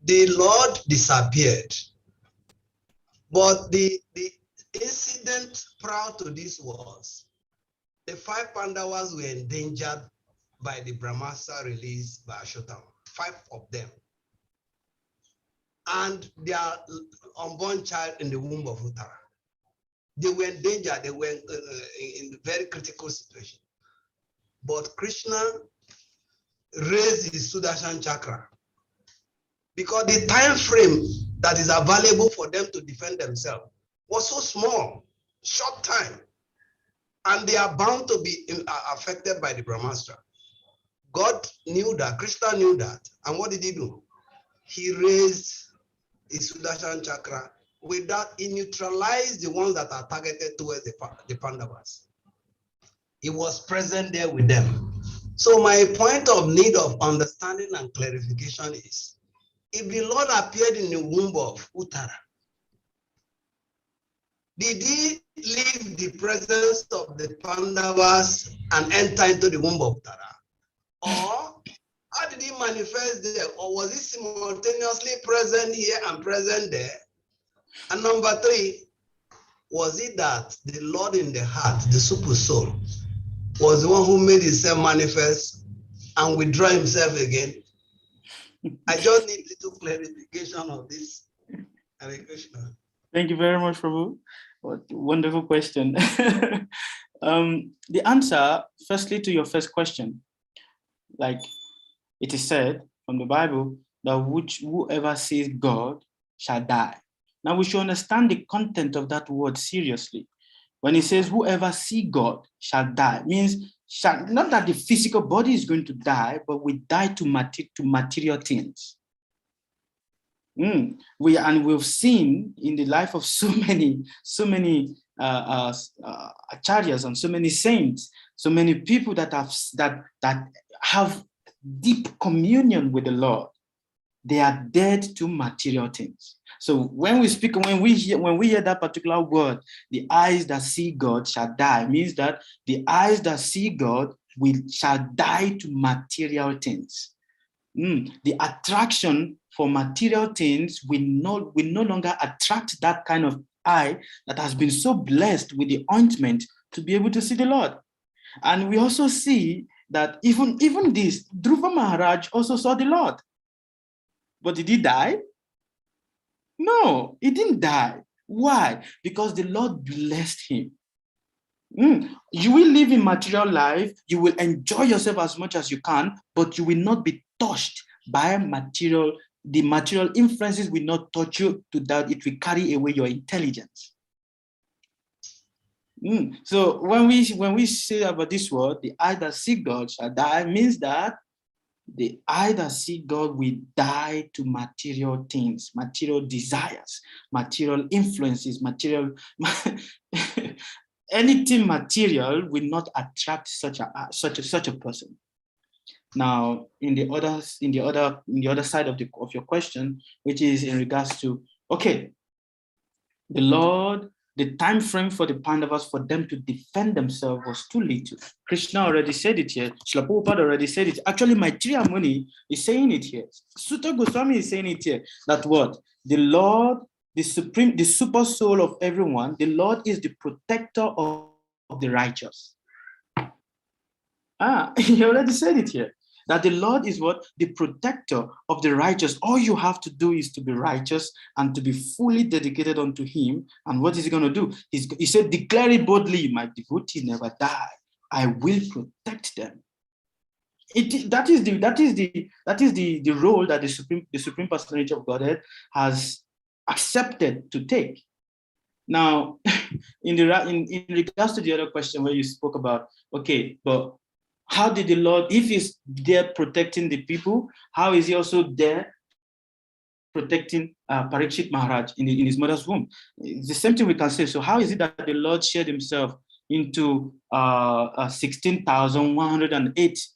the Lord disappeared, but the incident prior to this was the 5 Pandavas were endangered by the Brahmastra released by Ashotama, 5 of them, and their unborn child in the womb of Uttara. They were in danger, they were in a very critical situation. But Krishna raised his Sudarshan chakra because the time frame that is available for them to defend themselves was so small, short time, and they are bound to be affected by the Brahmastra. God knew that, Krishna knew that, and what did he do? He raised his Sudarshan chakra. With that, he neutralized the ones that are targeted towards the Pandavas. He was present there with them. So my point of need of understanding and clarification is, if the Lord appeared in the womb of Uttara, did he leave the presence of the Pandavas and enter into the womb of Uttara? Or how did he manifest there? Or was he simultaneously present here and present there? And number 3, was it that the Lord in the heart, the super soul, was the one who made himself manifest and withdraw himself again? I just need little clarification of this. Hare Krishna. Thank you very much, Prabhu. What a wonderful question. The answer, firstly, to your first question, like it is said from the Bible, that whoever sees God shall die. Now we should understand the content of that word seriously. When it says whoever see God shall die, means not that the physical body is going to die, but we die to material things. We've seen in the life of so many acharyas and so many saints, so many people that have deep communion with the Lord. They are dead to material things. So when we hear that particular word, the eyes that see God shall die, means that the eyes that see God shall die to material things. The attraction for material things will no longer attract that kind of eye that has been so blessed with the ointment to be able to see the Lord. And we also see that even this, Dhruva Maharaj also saw the Lord. But did he die? No, he didn't die. Why? Because the Lord blessed him. You will live in material life, you will enjoy yourself as much as you can, but you will not be touched by material. The material influences will not touch you to that it will carry away your intelligence. So when we say about this word, the eye that see God shall die, means that the eye that see God will die to material things, material desires, material influences, material anything material will not attract such a person. Now, in the other side of your question, which is in regards to, okay, the Lord, the time frame for the Pandavas for them to defend themselves was too little. Krishna already said it here. Srila Prabhupada already said it. Actually, Maitreya Muni is saying it here. Sutta Goswami is saying it here. That what? The Lord, the super soul of everyone, the Lord is the protector of the righteous. He already said it here. That the Lord is what? The protector of the righteous. All you have to do is to be righteous and to be fully dedicated unto him. And what is he going to do? He said, declare it boldly, my devotees never die. I will protect them. That is the role that the Supreme Personality of Godhead has accepted to take. Now, in regards to the other question where you spoke about, okay, but how did the Lord, if he's there protecting the people, how is he also there protecting Parikshit Maharaj in his mother's womb? It's the same thing we can say. So how is it that the Lord shared himself into 16,108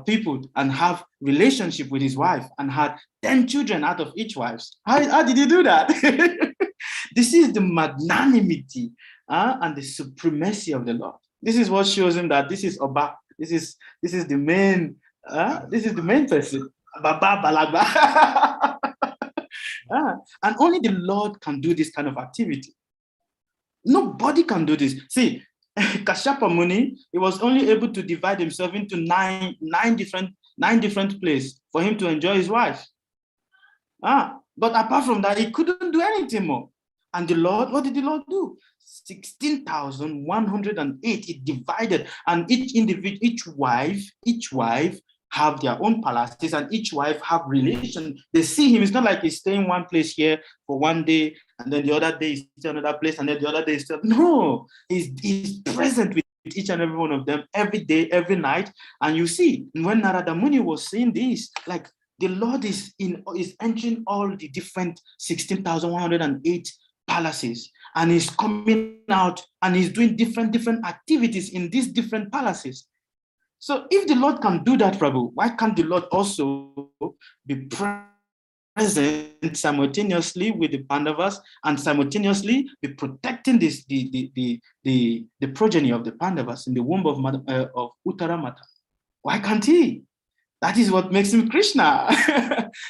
people and have relationship with his wife and had 10 children out of each wife? How did he do that? This is the magnanimity and the supremacy of the Lord. This is what shows him that this is Oba. This is the main. This is the main person. Baba Balaba. And only the Lord can do this kind of activity. Nobody can do this. See, Kashyapa Muni, he was only able to divide himself into nine different places for him to enjoy his wife. But apart from that, he couldn't do anything more. And the Lord, what did the Lord do? 16,108, it divided, and each individual, each wife have their own palaces, and each wife have relation. They see him. It's not like he's staying one place here for one day, and then the other day he's still another place, and then the other day he's still. No, he's present with each and every one of them every day, every night. And you see, when Narada Muni was saying this, like the Lord is entering all the different 16,108 palaces, and he's coming out and he's doing different activities in these different palaces. So if the Lord can do that, Prabhu, why can't the Lord also be present simultaneously with the Pandavas and simultaneously be protecting the progeny of the Pandavas in the womb of Uttaramata? Why can't he? That is what makes him Krishna.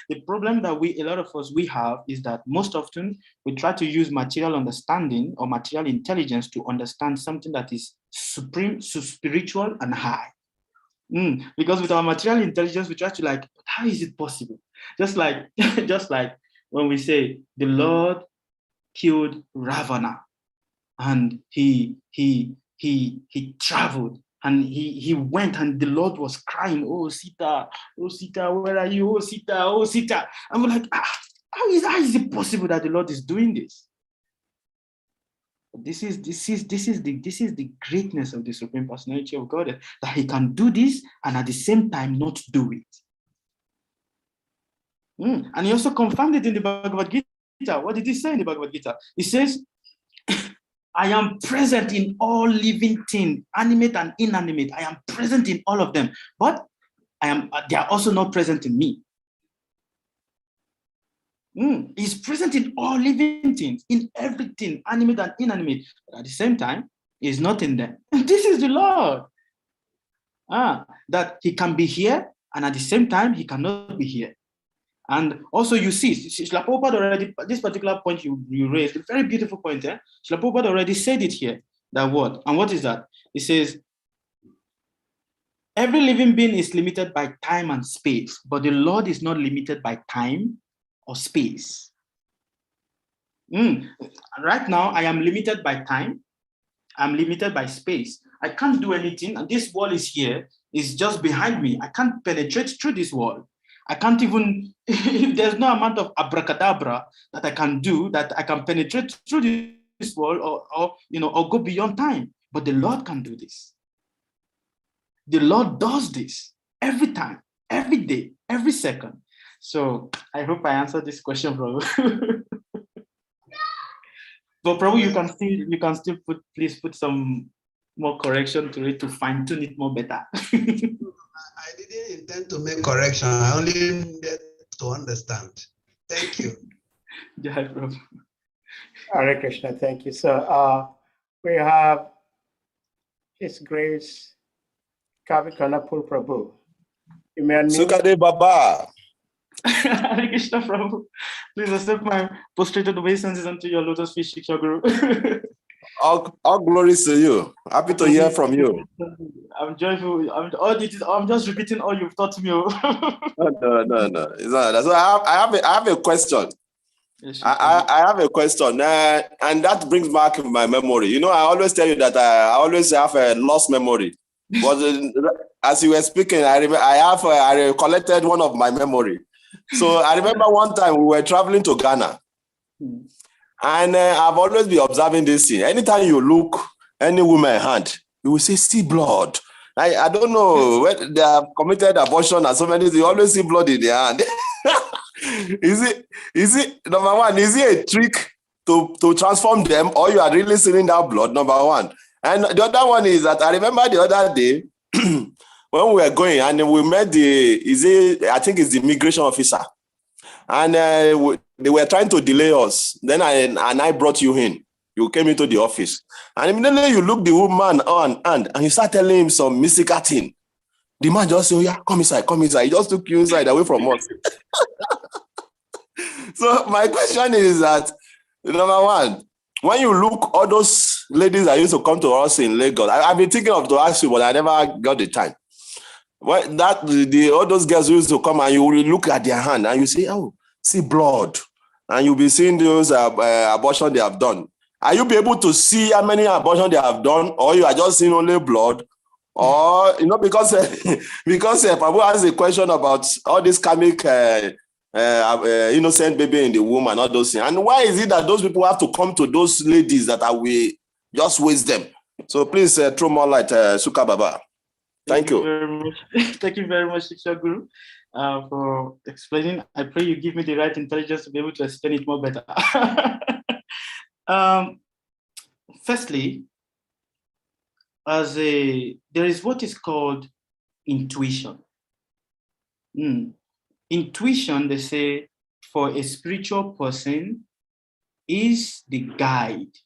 The problem that a lot of us have is that most often we try to use material understanding or material intelligence to understand something that is supreme, spiritual, and high. Because with our material intelligence, we try to like, how is it possible? Just like when we say the Lord killed Ravana, and he traveled. And he went, and the Lord was crying, "Oh Sita, where are you? Oh Sita." And we're like, how is it possible that the Lord is doing this? This is the greatness of the Supreme Personality of God, that he can do this and at the same time not do it. And he also confirmed it in the Bhagavad Gita. What did he say in the Bhagavad Gita? He says, I am present in all living things, animate and inanimate. I am present in all of them, but they are also not present in me. He's present in all living things, in everything, animate and inanimate. But at the same time, he's not in them. And this is the Lord. That he can be here, and at the same time, he cannot be here. And also you see, Srila Prabhupada already, this particular point you raised, a very beautiful point. Srila Prabhupada already said it here, that word. And what is that? It says, every living being is limited by time and space, but the Lord is not limited by time or space. Right now, I am limited by time. I'm limited by space. I can't do anything, and this wall is here, it's just behind me. I can't penetrate through this wall. I can't even, there's no amount of abracadabra that I can do that I can penetrate through this wall or go beyond time. But the Lord can do this. The Lord does this every time, every day, every second. So I hope I answered this question, Prabhu. But Prabhu, you can still please put some more correction to it to fine tune it more better. I didn't intend to make correction. I only needed to understand. Thank you. Jai Prabhu. Hare Krishna, thank you. So we have His Grace Kavikanapur Prabhu. You may unmute. Sukadeva Baba. Hare Krishna Prabhu. Please accept my prostrated obeisances unto your lotus feet, Shiksha Guru. All glories to you. Happy to hear from you. I'm joyful. I'm just repeating all you've taught me. No. It's not. So I have a question. Yes, I have a question, and that brings back my memory. You know, I always tell you that I always have a lost memory. But as you were speaking, I recollected one of my memory. So I remember one time we were traveling to Ghana. And I've always been observing this thing. Anytime you look any woman hand, you will say, see blood. I don't know when they have committed abortion and so many things, you always see blood in their hand. Is it number one, is it a trick to transform them, or you are really seeing that blood? Number one. And the other one is that I remember the other day when we were going and we met I think it's the immigration officer. And they were trying to delay us. Then I brought you in. You came into the office. And immediately you look the woman on and you start telling him some mystical thing. The man just said, oh, yeah, come inside, come inside. He just took you inside away from us. So my question is that, number one, when you look all those ladies that used to come to us in Lagos, I've been thinking of to ask you, but I never got the time. Well, all those girls who used to come and you will look at their hand and you say, oh, see blood. And you'll be seeing those abortions they have done. Are you be able to see how many abortions they have done, or you are just seeing only blood? Or, because Prabhu asked a question about all this karmic innocent baby in the womb and all those things. And why is it that those people have to come to those ladies that we just waste them? So please throw more light, Sukadeva. Thank you. Very much. Thank you very much, Shiksha Guru, for explaining. I pray you give me the right intelligence to be able to explain it more better. Firstly, there is what is called intuition. Intuition, they say, for a spiritual person is the guide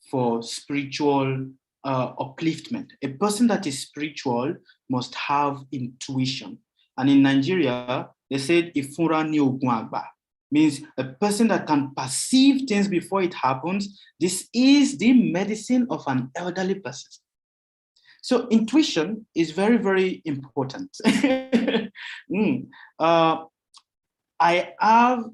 for spiritual upliftment. A person that is spiritual must have intuition. And in Nigeria, they said ifura ni ogunagba, means a person that can perceive things before it happens. This is the medicine of an elderly person. So intuition is very, very important. I have,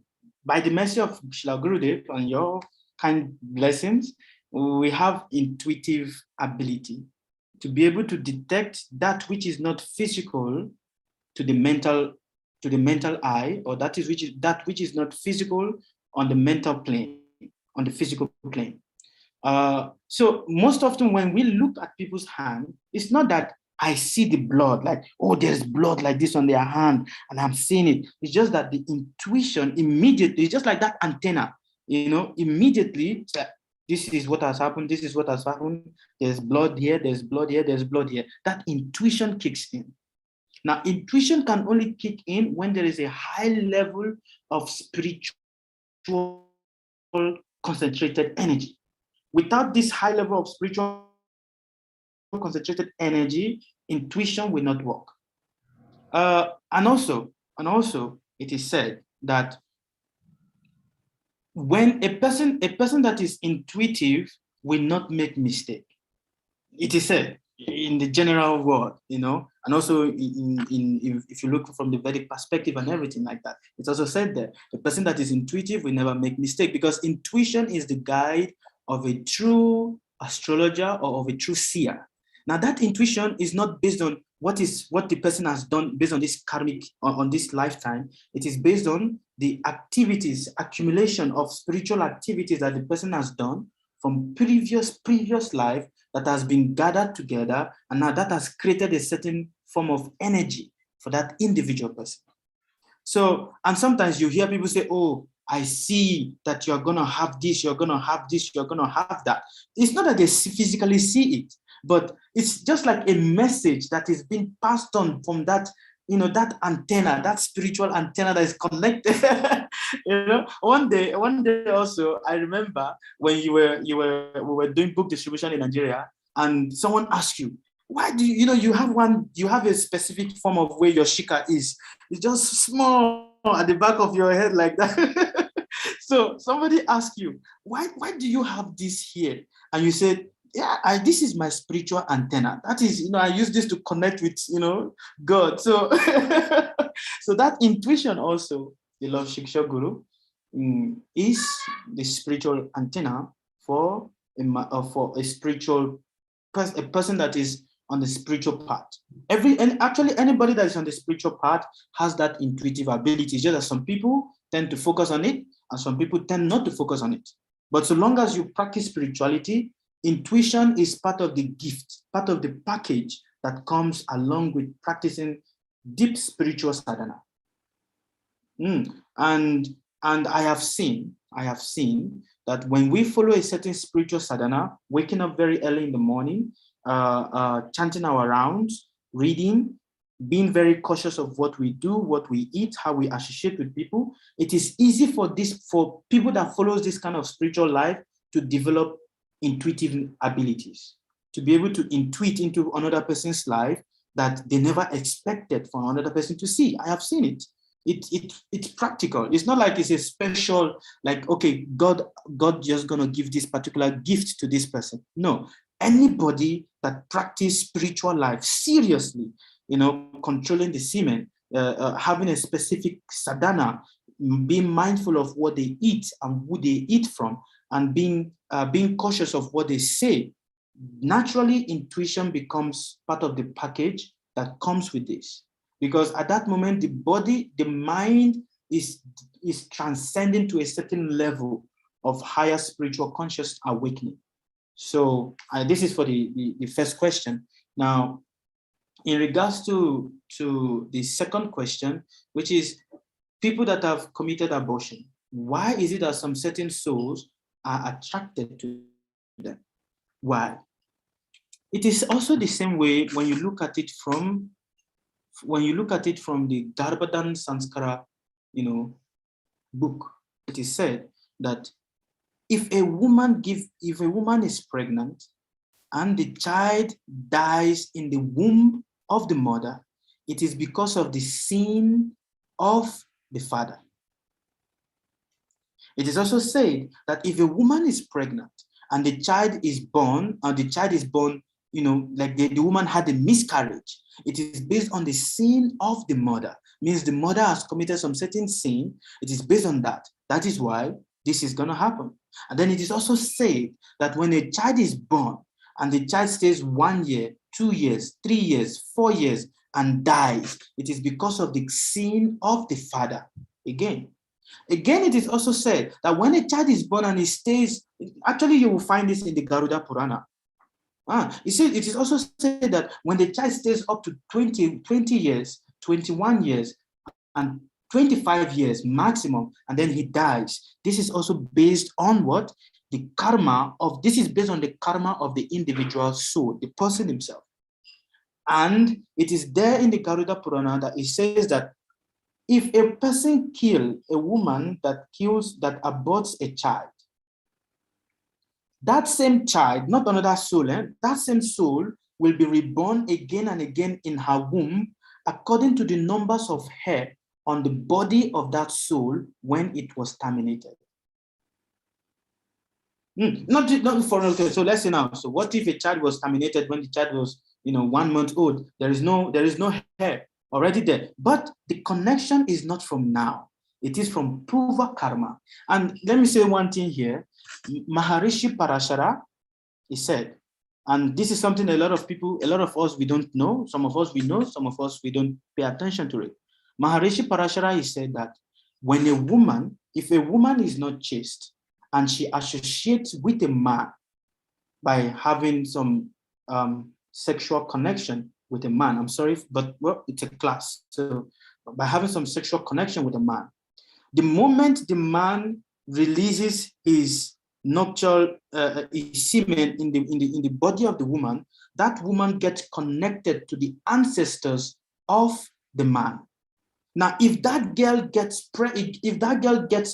by the mercy of Srila Gurudev and your kind blessings, we have intuitive ability to be able to detect that which is not physical to the mental eye, or that which is not physical on the mental plane, on the physical plane. So most often when we look at people's hand, it's not that I see the blood, like, oh, there's blood like this on their hand and I'm seeing it. It's just that the intuition immediately, just like that antenna, immediately it's like, this is what has happened, this is what has happened, there's blood here, there's blood here, there's blood here. That intuition kicks in. Now, intuition can only kick in when there is a high level of spiritual concentrated energy. Without this high level of spiritual concentrated energy, intuition will not work. And also, it is said that when a person that is intuitive will not make mistake. It is said in the general world, and also if you look from the Vedic perspective and everything like that, it's also said that the person that is intuitive will never make mistake, because intuition is the guide of a true astrologer or of a true seer. Now that intuition is not based on what the person has done based on this karmic, on this lifetime. It is based on the activities, accumulation of spiritual activities that the person has done from previous life that has been gathered together, and now that has created a certain form of energy for that individual person. So, and sometimes you hear people say, oh, I see that you're going to have this, you're going to have this, you're going to have that. It's not that they physically see it, but it's just like a message that is being passed on from that, that antenna, that spiritual antenna that is connected. One day also, I remember when we were doing book distribution in Nigeria, and someone asked you, why do you have a specific form of where your shika is? It's just small at the back of your head like that. So somebody asked you, why do you have this here? And you said, yeah, this is my spiritual antenna. That is, I use this to connect with, God. So, so that intuition also, the Lord Shiksha Guru, is the spiritual antenna for a spiritual person, a person that is on the spiritual path. Actually, anybody that is on the spiritual path has that intuitive ability. It's just that some people tend to focus on it, and some people tend not to focus on it. But so long as you practice spirituality, intuition is part of the gift, part of the package that comes along with practicing deep spiritual sadhana. And I have seen that when we follow a certain spiritual sadhana, waking up very early in the morning, chanting our rounds, reading, being very cautious of what we do, what we eat, how we associate with people. It is easy for people that follows this kind of spiritual life to develop intuitive abilities, to be able to intuit into another person's life that they never expected for another person to see. I have seen it. It's practical. It's not like it's a special, like, okay, God just gonna give this particular gift to this person. No, anybody that practice spiritual life seriously, controlling the semen, having a specific sadhana, being mindful of what they eat and who they eat from, and being cautious of what they say, naturally intuition becomes part of the package that comes with this. Because at that moment, the mind is transcending to a certain level of higher spiritual conscious awakening. So this is for the first question. Now, in regards to the second question, which is people that have committed abortion, why is it that some certain souls are attracted to them? Why? It is also the same way when you look at it from the Dharbadan Sanskara, book. It is said that if a woman is pregnant and the child dies in the womb of the mother, it is because of the sin of the father. It is also said that if a woman is pregnant and the child is born, like the woman had a miscarriage, it is based on the sin of the mother. Means the mother has committed some certain sin. It is based on that. That is why this is going to happen. And then it is also said that when a child is born and the child stays 1 year, 2 years, 3 years, 4 years, and dies, it is because of the sin of the father. Again, it is also said that when a child is born and he stays, actually you will find this in the Garuda Purana. It is also said that when the child stays up to 20 years, 21 years, and 25 years maximum, and then he dies, this is also based on what? This is based on the karma of the individual soul, the person himself. And it is there in the Garuda Purana that it says that if a person kills a woman that aborts a child, that same child, not another soul, that same soul will be reborn again and again in her womb according to the numbers of hair on the body of that soul when it was terminated. So let's say now, so what if a child was terminated when the child was 1 month old? There is no hair already there. But the connection is not from now. It is from Purva Karma. And let me say one thing here. Maharishi Parashara, he said, and this is something a lot of us, we don't know. Some of us we know, some of us we don't pay attention to it. Maharishi Parashara, he said that if a woman is not chaste and she associates with a man by having some sexual connection with a man, I'm sorry, but it's a class. So by having some sexual connection with a man, the moment the man releases his nuptial semen in the body of the woman, that woman gets connected to the ancestors of the man. Now, if that girl gets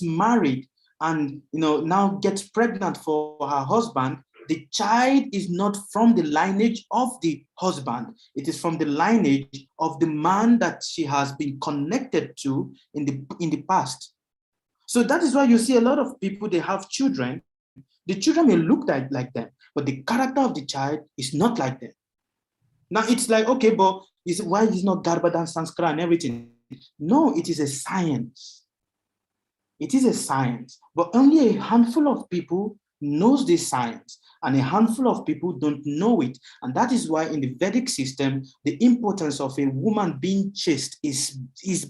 married and now gets pregnant for her husband, the child is not from the lineage of the husband. It is from the lineage of the man that she has been connected to in the past. So that is why you see a lot of people, they have children. The children may look like them, but the character of the child is not like them. Now it's like, okay, but why is not Dharbadan Sanskara and everything? No, it is a science. It is a science, but only a handful of people knows this science, and a handful of people don't know it. And that is why in the Vedic system, the importance of a woman being chaste is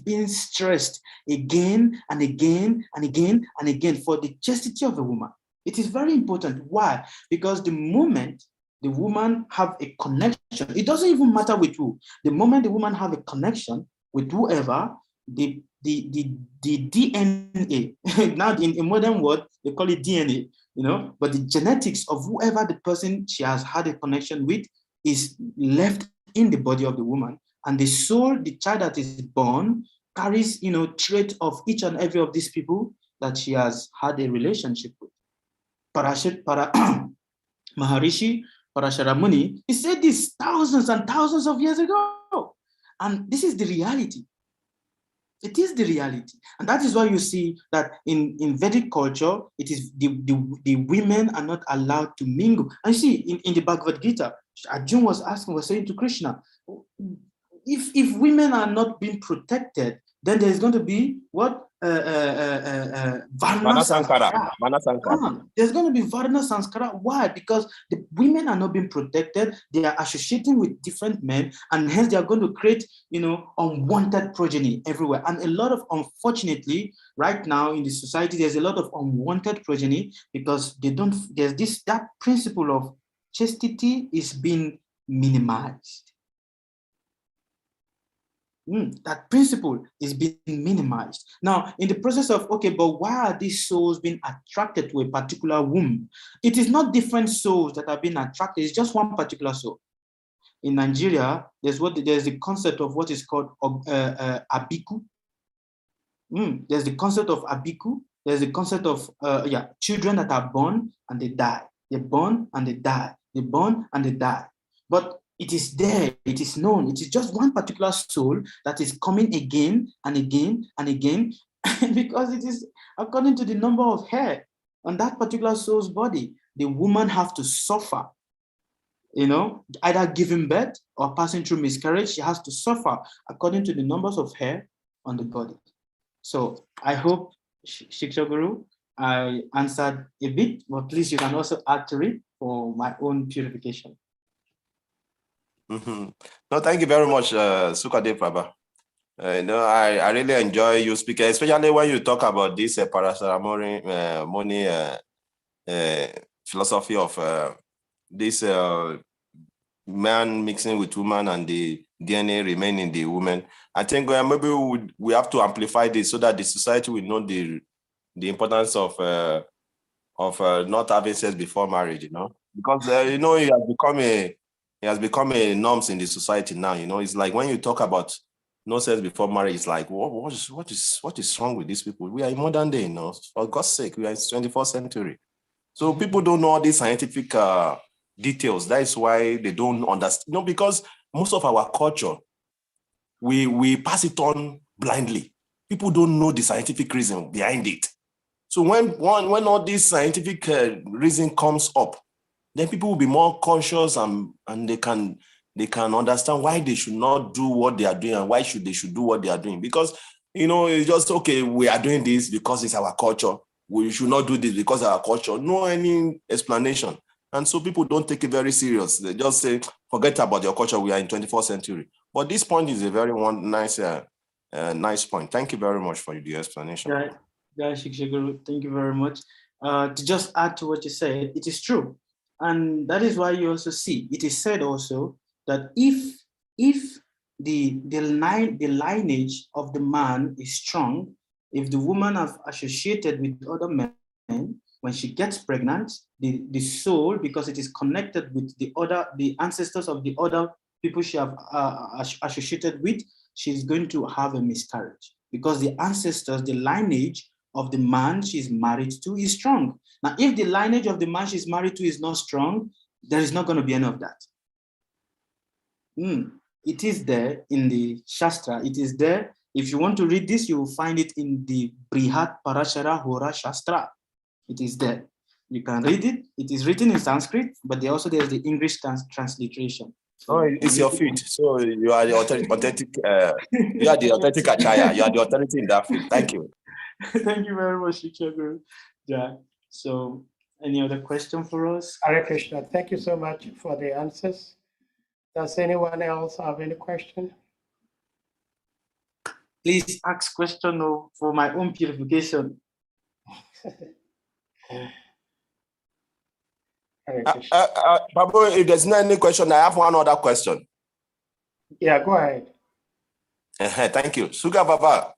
being stressed again and again and again and again for the chastity of a woman. It is very important. Why? Because the moment the woman have a connection, it doesn't even matter with who. The moment the woman have a connection with whoever, the DNA, now in a modern word, they call it DNA, but the genetics of whoever the person she has had a connection with is left in the body of the woman, And the soul, the child that is born, carries, trait of each and every of these people that she has had a relationship with. Maharishi Parasharamuni, he said this thousands and thousands of years ago. And this is the reality. It is the reality. And that is why you see that in Vedic culture, it is the women are not allowed to mingle. And you see, in the Bhagavad Gita, Arjuna was saying to Krishna, if women are not being protected, then there's going to be what? Varna Sanskara. There's going to be Varna Sanskara. Why? Because the women are not being protected. They are associating with different men, and hence they are going to create, unwanted progeny everywhere. And a lot of, unfortunately, right now in the society, there's a lot of unwanted progeny because that principle of chastity is being minimized. That principle is being minimized. Now, in the process of, okay, but why are these souls being attracted to a particular womb? It is not different souls that are being attracted. It's just one particular soul. In Nigeria, there's the concept of what is called abiku. There's the concept of abiku. There's the concept of children that are born and they die. They're born and they die. They're born and they die. But it is there, it is known. It is just one particular soul that is coming again and again and again, because it is according to the number of hair on that particular soul's body. The woman have to suffer, either giving birth or passing through miscarriage. She has to suffer according to the numbers of hair on the body. So I hope, Shiksha Guru, I answered a bit, but please, you can also add to it for my own purification. No, thank you very much, Sukadeva Prabhu. I really enjoy you speaking, especially when you talk about this Parasharamuni philosophy of this man mixing with woman and the DNA remaining in the woman. I think maybe we have to amplify this so that the society will know the importance of not having sex before marriage. Because it has become a norms in the society now. It's like when you talk about no sex before marriage, it's like, what is wrong with these people? We are in modern day, for God's sake, we are in 21st century. So people don't know all these scientific details. That is why they don't understand. Because most of our culture, we pass it on blindly. People don't know the scientific reason behind it. So when all this scientific reason comes up, then people will be more conscious and they can understand why they should not do what they are doing and why they should do what they are doing. Because, it's just, okay, we are doing this because it's our culture. We should not do this because of our culture. No any explanation. And so people don't take it very serious. They just say, forget about your culture. We are in 24th century. But this point is a very nice point. Thank you very much for the explanation. Thank you very much. To just add to what you said, it is true. And that is why you also see, it is said also that if the lineage of the man is strong, if the woman have associated with other men, when she gets pregnant, the soul, because it is connected with the ancestors of the other people she have associated with, she's going to have a miscarriage because the ancestors, the lineage of the man she's married to is strong. Now, if the lineage of the man she's married to is not strong, there is not going to be any of that. It is there in the Shastra. It is there. If you want to read this, you will find it in the Brihat Parashara Hora Shastra. It is there. You can read it. It is written in Sanskrit, but there's the English transliteration. So it's your feet. So you are the authentic. You are the authentic Acharya. You are the authority in that field. Thank you. Thank you very much, Shiksha. Yeah. So, any other question for us? Hare Krishna. Thank you so much for the answers. Does anyone else have any question? Please ask question for my own purification. Prabhu, if there's not any question, I have one other question. Yeah, go ahead. Thank you. Suka Baba,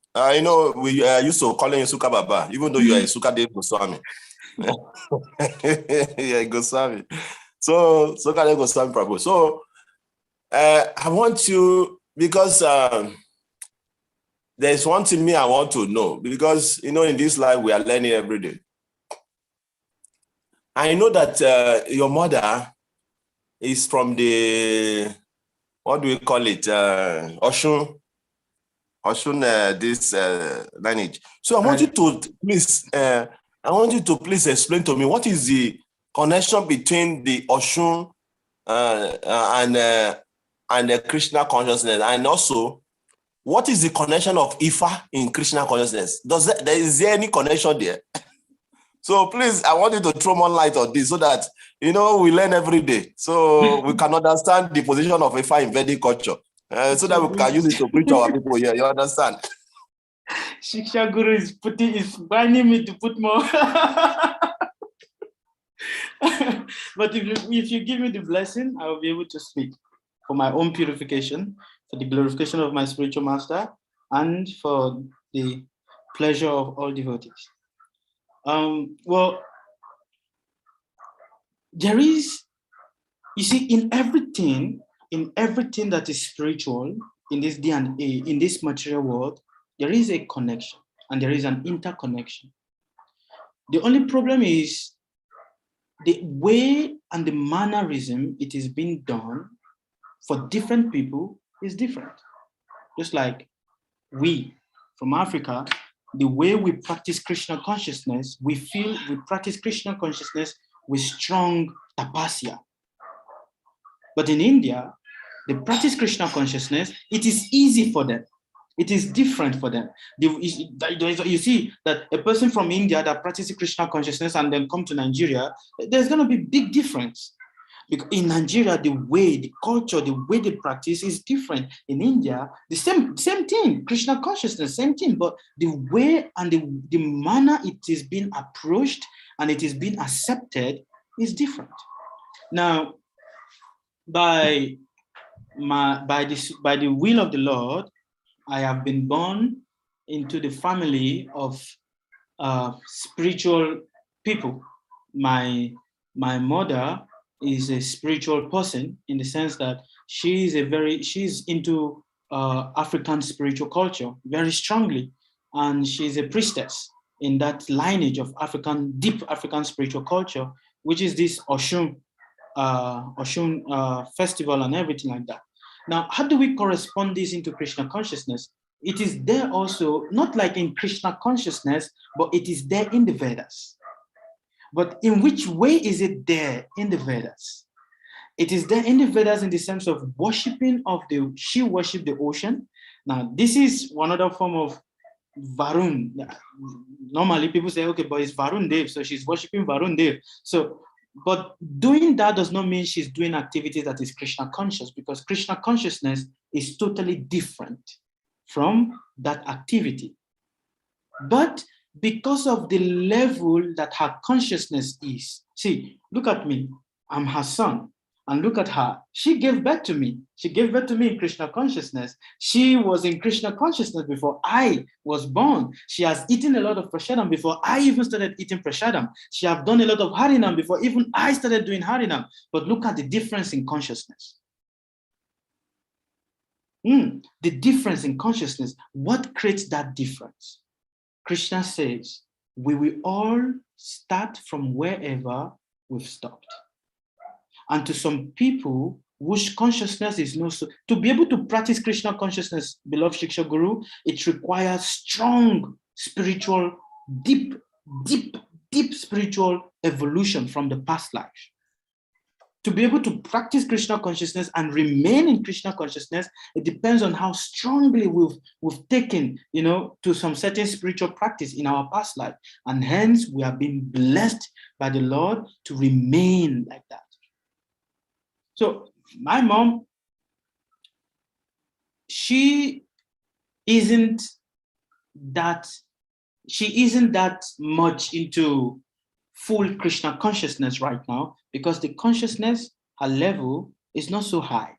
we used to call you Suka Baba, even though you are a Sukadeva Goswami. Yeah, Goswami. So, Sukadeva Goswami Prabhu. So, I want you because there's one thing I want to know, because, in this life, we are learning every day. I know that your mother is from the, what do we call it? Oshun, this lineage. So I want you to please explain to me, what is the connection between the Oshun and the Krishna consciousness, and also what is the connection of Ifa in Krishna consciousness? Is there any connection there? So please, I want you to throw more light on this so that we learn every day, so we can understand the position of Ifa in Vedic culture, so that we can use it to preach our people here. You understand? Shiksha Guru is binding me to put more. But if you give me the blessing, I will be able to speak for my own purification, for the glorification of my spiritual master, and for the pleasure of all devotees. Well, there is, you see, in everything that is spiritual, in this DNA, in this material world, there is a connection and there is an interconnection. The only problem is the way and the mannerism it is being done for different people is different. Just like we from Africa, the way we practice Krishna consciousness, we practice Krishna consciousness with strong tapasya. But in India, they practice Krishna consciousness, it is easy for them. It is different for them. You see that a person from India that practices Krishna consciousness and then come to Nigeria, there's going to be big difference. Because in Nigeria, the way, the culture, the way they practice is different. In India, the same thing, Krishna consciousness, same thing, but the way and the manner it is being approached and it is being accepted is different. Now, by the will of the Lord, I have been born into the family of spiritual people. My mother is a spiritual person in the sense that she's into African spiritual culture very strongly, and she's a priestess in that lineage of deep African spiritual culture, which is this Oshun festival and everything like that. Now, how do we correspond this into Krishna consciousness? It is there also, not like in Krishna consciousness, but it is there in the Vedas. But in which way is it there in the Vedas? It is there in the Vedas in the sense of worshipping she worshipped the ocean. Now, this is one other form of Varun. Normally people say, okay, but it's Varun Dev, so she's worshipping Varun Dev. So, but doing that does not mean she's doing activities that is Krishna conscious, because Krishna consciousness is totally different from that activity. But because of the level that her consciousness is, see, look at me, I'm her son, and look at her. She gave birth to me. She gave birth to me in Krishna consciousness. She was in Krishna consciousness before I was born. She has eaten a lot of prasadam before I even started eating prasadam. She has done a lot of harinam before even I started doing harinam. But look at the difference in consciousness. The difference in consciousness. What creates that difference? Krishna says, we will all start from wherever we've stopped. And to some people whose consciousness is not so, to be able to practice Krishna consciousness, beloved Shiksha Guru, it requires strong spiritual, deep spiritual evolution from the past life. To be able to practice Krishna consciousness and remain in Krishna consciousness, it depends on how strongly we've taken, to some certain spiritual practice in our past life. And hence we have been blessed by the Lord to remain like that. So my mom, she isn't that much into full Krishna consciousness right now, because the consciousness, her level, is not so high.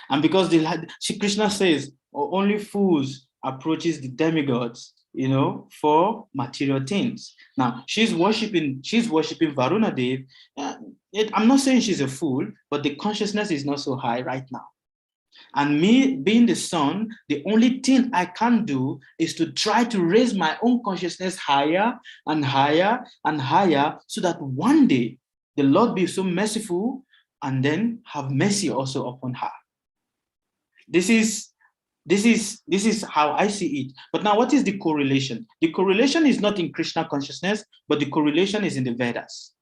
And because Krishna says, only fools approaches the demigods, for material things. Now, she's worshiping Varuna Dev. I'm not saying she's a fool, but the consciousness is not so high right now. And me being the son, the only thing I can do is to try to raise my own consciousness higher and higher and higher, so that one day the Lord be so merciful and then have mercy also upon her. This is how I see it. But now, what is the correlation? The correlation is not in Krishna consciousness, but the correlation is in the Vedas.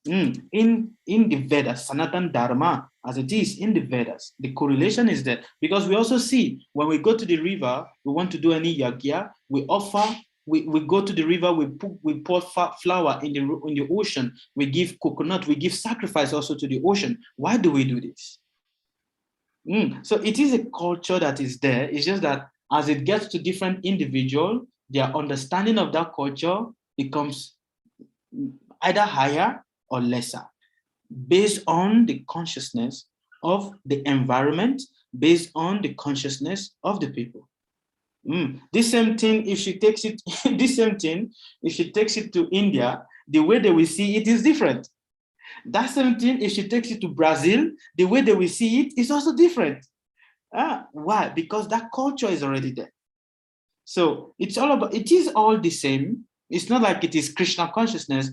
In the Vedas, Sanatan Dharma, as it is in the Vedas, the correlation is there. Because we also see when we go to the river, we want to do any yagya, we offer, we go to the river, we pour flour in the ocean, we give coconut, we give sacrifice also to the ocean. Why do we do this? So it is a culture that is there. It's just that as it gets to different individuals, their understanding of that culture becomes either higher or lesser, based on the consciousness of the environment, based on the consciousness of the people. This same thing, if she takes it, if she takes it to India, the way they will see it is different. That same thing, if she takes it to Brazil, the way they will see it is also different. Why? Because that culture is already there. So it is all the same. It's not like it is Krishna consciousness.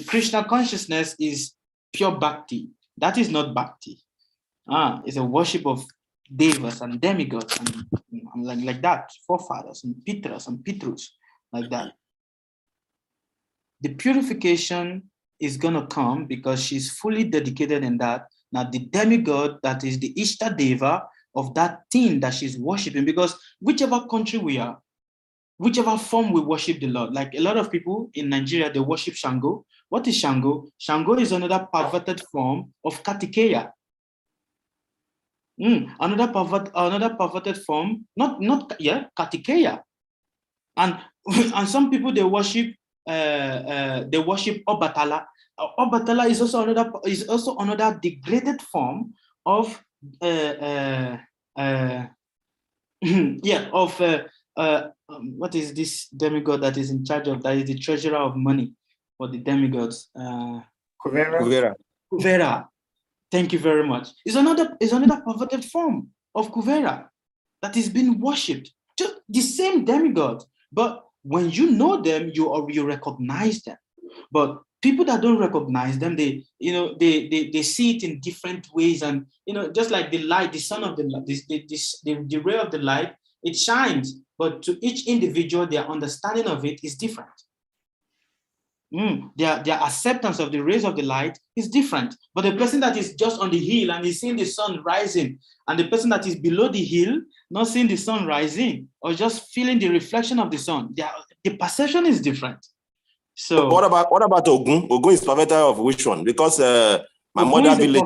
Krishna consciousness is pure bhakti. That is not bhakti. It's a worship of devas and demigods and like that, forefathers and pitras and pitrus, like that. The purification is going to come because she's fully dedicated in that. Now, the demigod, that is the Ishta Deva of that thing that she's worshiping, because whichever country we are, whichever form we worship the Lord, like a lot of people in Nigeria, they worship Shango. What is Shango? Shango is another perverted form of Katikeya. Another perverted form, Katikeya. And some people, they worship Obatala. Obatala is also another degraded form of what is this demigod that is in charge of, that is the treasurer of money for the demigods? Kuvera. Thank you very much. It's another perverted form of Kuvera that is being worshipped. Just the same demigod, but when you know them, you recognize them. But people that don't recognize them, they see it in different ways, and just like the light, the sun of the ray of the light, it shines, but to each individual, their understanding of it is different. Their acceptance of the rays of the light is different. But the person that is just on the hill and is seeing the sun rising, and the person that is below the hill, not seeing the sun rising, or just feeling the reflection of the sun, the perception is different. So what about Ogun? Ogun is perfect of which one? Because my mother village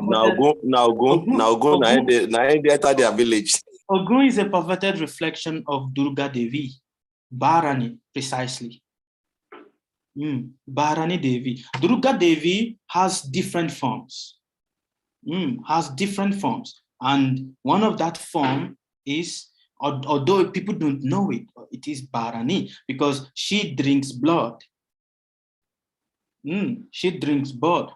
Ogun enter their village. Ogun is a perverted reflection of Durga Devi, Bharani, precisely. Bharani Devi. Durga Devi has different forms. And one of that form is, although people don't know it, it is Bharani, because she drinks blood. She drinks blood.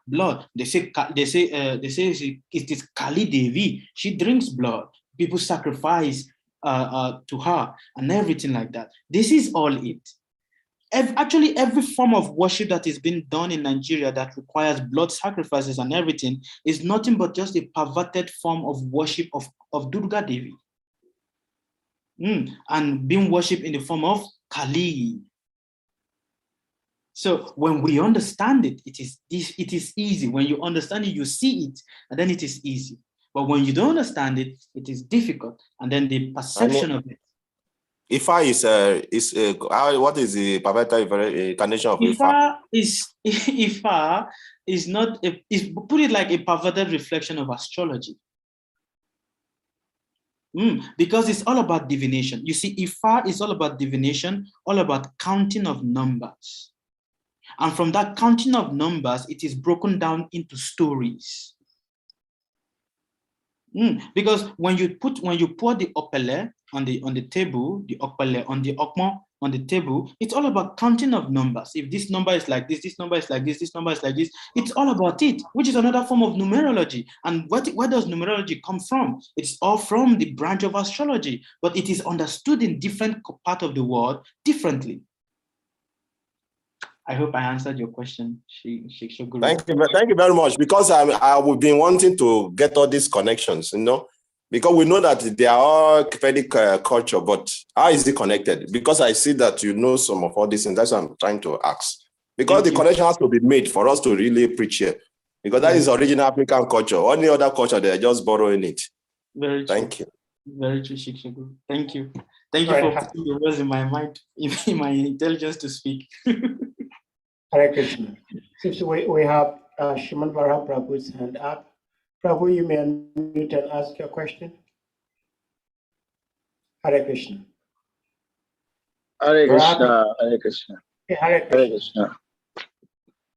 They say it is Kali Devi. She drinks blood. People sacrifice to her and everything like that. This is all it. Actually, every form of worship that is being done in Nigeria that requires blood sacrifices and everything is nothing but just a perverted form of worship of Durga Devi. And being worshipped in the form of Kali. So when we understand it, it is easy. When you understand it, you see it, and then it is easy. But when you don't understand it, it is difficult, and then the perception of it. Ifa what is the perverted incarnation of Ifa? Ifa is not put it like a perverted reflection of astrology. Because it's all about divination. You see, Ifa is all about divination, all about counting of numbers. And from that counting of numbers, it is broken down into stories. Because when you pour the opele on the table, the opele on the okmo, on the table, it's all about counting of numbers. If this number is like this number is like this number is like this, it's all about it, which is another form of numerology. And where does numerology come from? It's all from the branch of astrology, but it is understood in different parts of the world differently. I hope I answered your question, Thank you very much, because I've been wanting to get all these connections, because we know that they are all Vedic culture, but how is it connected? Because I see that you know some of all these things. That's what I'm trying to ask. Because the connection has to be made for us to really preach here. Because that is original African culture. Any other culture, they're just borrowing it. Very true. Thank you. Very true, Shikshagu. Thank you. Thank you for putting the words in my mind, in my intelligence to speak. Hare Krishna. Since we have Shriman Vara Prabhu's hand up. Prabhu, you may unmute and ask your question. Hare Krishna. Hare Krishna. Hare Krishna. Hare Krishna. Hare Krishna.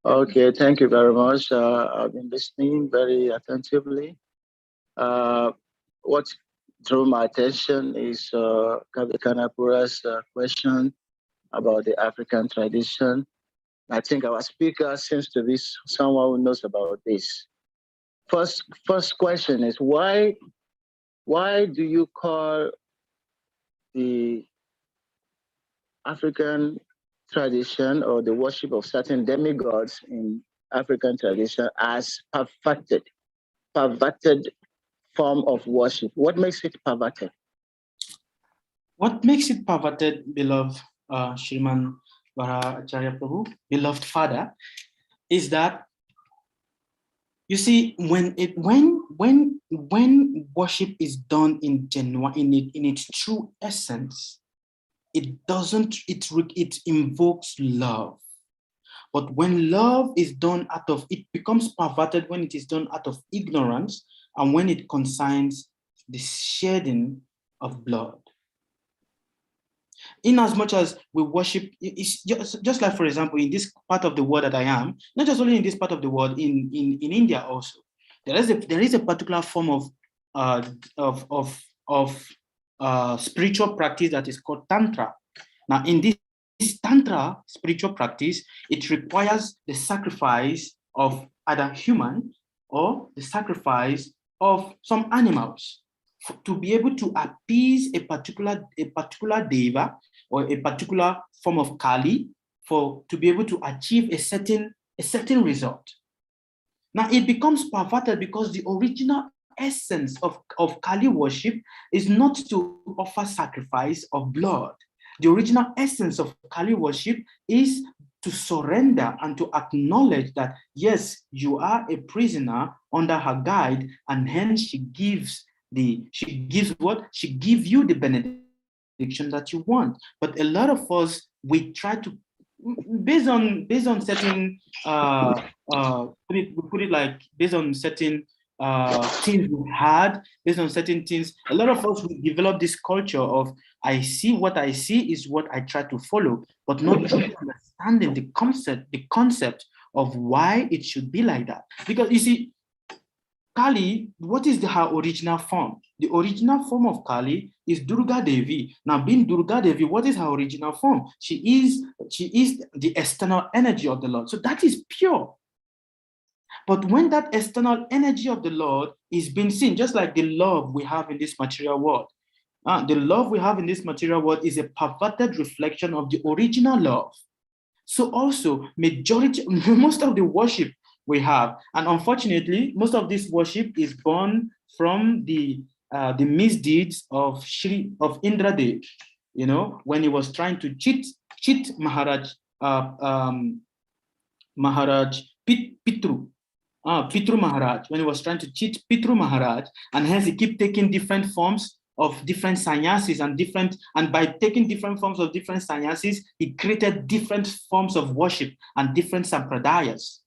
Okay, thank you very much. I've been listening very attentively. What drew my attention is Kanapura's question about the African tradition. I think our speaker seems to be someone who knows about this. First question is why do you call the African tradition or the worship of certain demigods in African tradition as perverted form of worship? What makes it perverted? What makes it perverted, beloved Shriman Acharya Prabhu, beloved father, is that you see, when worship is done in its true essence, it invokes love. But when love is done it becomes perverted when it is done out of ignorance and when it concerns the shedding of blood. In as much as we worship, it's just like, for example, in this part of the world that I am, not just only in this part of the world, in India also, there is a particular form of spiritual practice that is called Tantra. Now, in this Tantra spiritual practice, it requires the sacrifice of either human or the sacrifice of some animals to be able to appease a particular deva or a particular form of Kali to be able to achieve a certain result. Now it becomes perverted because the original essence of Kali worship is not to offer sacrifice of blood. The original essence of Kali worship is to surrender and to acknowledge that, yes, you are a prisoner under her guide, and hence she gives you the benediction that you want. But a lot of us, we try to, based on certain based on certain things we had, based on certain things, a lot of us we develop this culture of I see what I see is what I try to follow, but not truly understanding the concept of why it should be like that. Because you see, Kali, what is her original form? The original form of Kali is Durga Devi. Now, being Durga Devi, what is her original form? She is the external energy of the Lord. So that is pure. But when that external energy of the Lord is being seen, just like the love we have in this material world, the love we have in this material world is a perverted reflection of the original love. So also, most of the worship we have, and unfortunately, most of this worship is born from the misdeeds of Indradev. You know, when he was trying to cheat Maharaj Pitru Maharaj, when he was trying to cheat Pitru Maharaj, and hence he kept taking different forms of different sannyasis and by taking different forms of different sannyasis, he created different forms of worship and different sampradayas.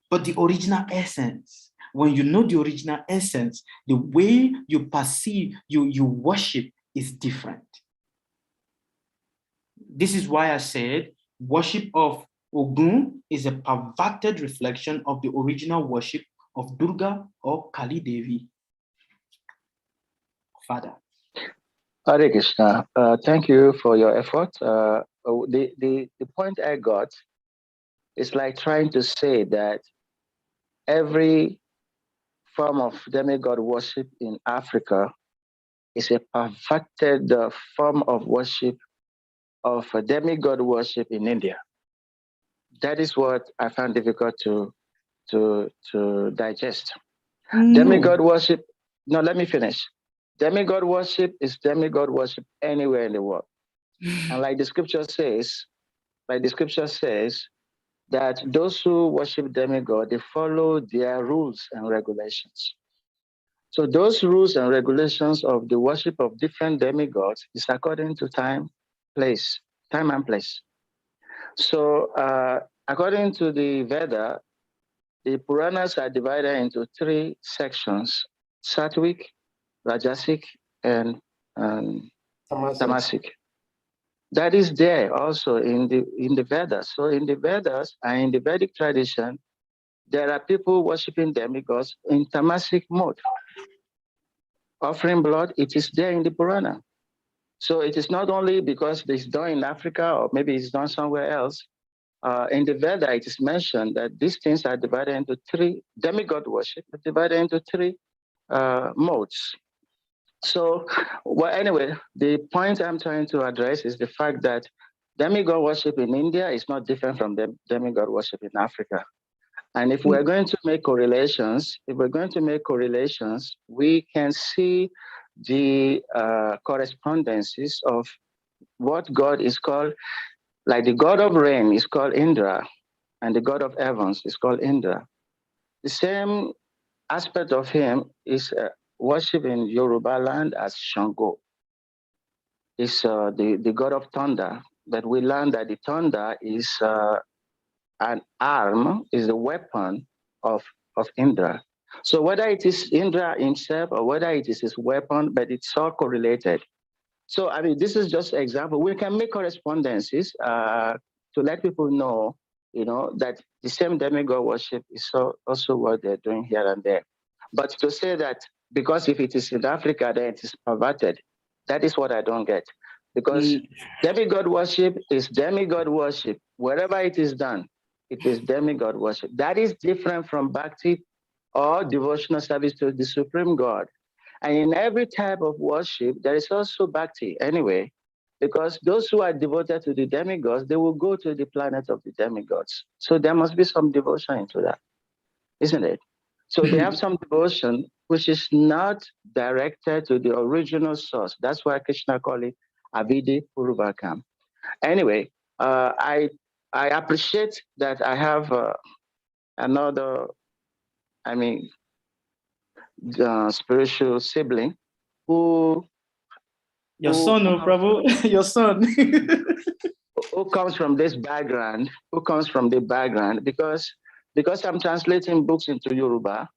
But the original essence, when you know the original essence, the way you perceive, you worship is different. This is why I said worship of Ogun is a perverted reflection of the original worship of Durga or Kali Devi. Father. Hare Krishna. Thank you for your effort. The point I got is like trying to say that every form of demigod worship in Africa is a perfected form of worship of demigod worship in India. That is what I found difficult to digest. No. Demigod worship. No, let me finish. Demigod worship is demigod worship anywhere in the world. And like the scripture says, that those who worship demigod, they follow their rules and regulations. So those rules and regulations of the worship of different demigods is according to time and place. So according to the Veda, the Puranas are divided into 3 sections: Sattvic, Rajasic, and Tamasic. That is there also in the Vedas. So in the Vedas and in the Vedic tradition, there are people worshiping demigods in tamasic mode. Offering blood, it is there in the Purana. So it is not only because it's done in Africa or maybe it's done somewhere else. In the Veda, it is mentioned that these things are divided into 3, demigod worship, divided into 3 modes. So, well, anyway, the point I'm trying to address is the fact that demigod worship in India is not different from the demigod worship in Africa. And if we're going to make correlations, we can see the correspondences of what God is called, like the God of rain is called Indra, and the God of heavens is called Indra. The same aspect of him is worship in Yoruba land as Shango. Is the God of thunder, but we learn that the thunder is an arm, is a weapon of Indra. So whether it is Indra himself or whether it is his weapon, but it's all correlated. So I mean, this is just an example. We can make correspondences to let people know, that the same demigod worship is also what they're doing here and there. But to say that because if it is in Africa, then it is perverted, that is what I don't get. Because demigod worship is demigod worship. Wherever it is done, it is demigod worship. That is different from bhakti or devotional service to the Supreme God. And in every type of worship, there is also bhakti anyway, because those who are devoted to the demigods, they will go to the planet of the demigods. So there must be some devotion into that, isn't it? So they have some devotion which is not directed to the original source. That's why Krishna called it Avidi Purvakam. Anyway, I appreciate that I have another, spiritual sibling who son, Prabhu, your son. who comes from this background, because I'm translating books into Yoruba,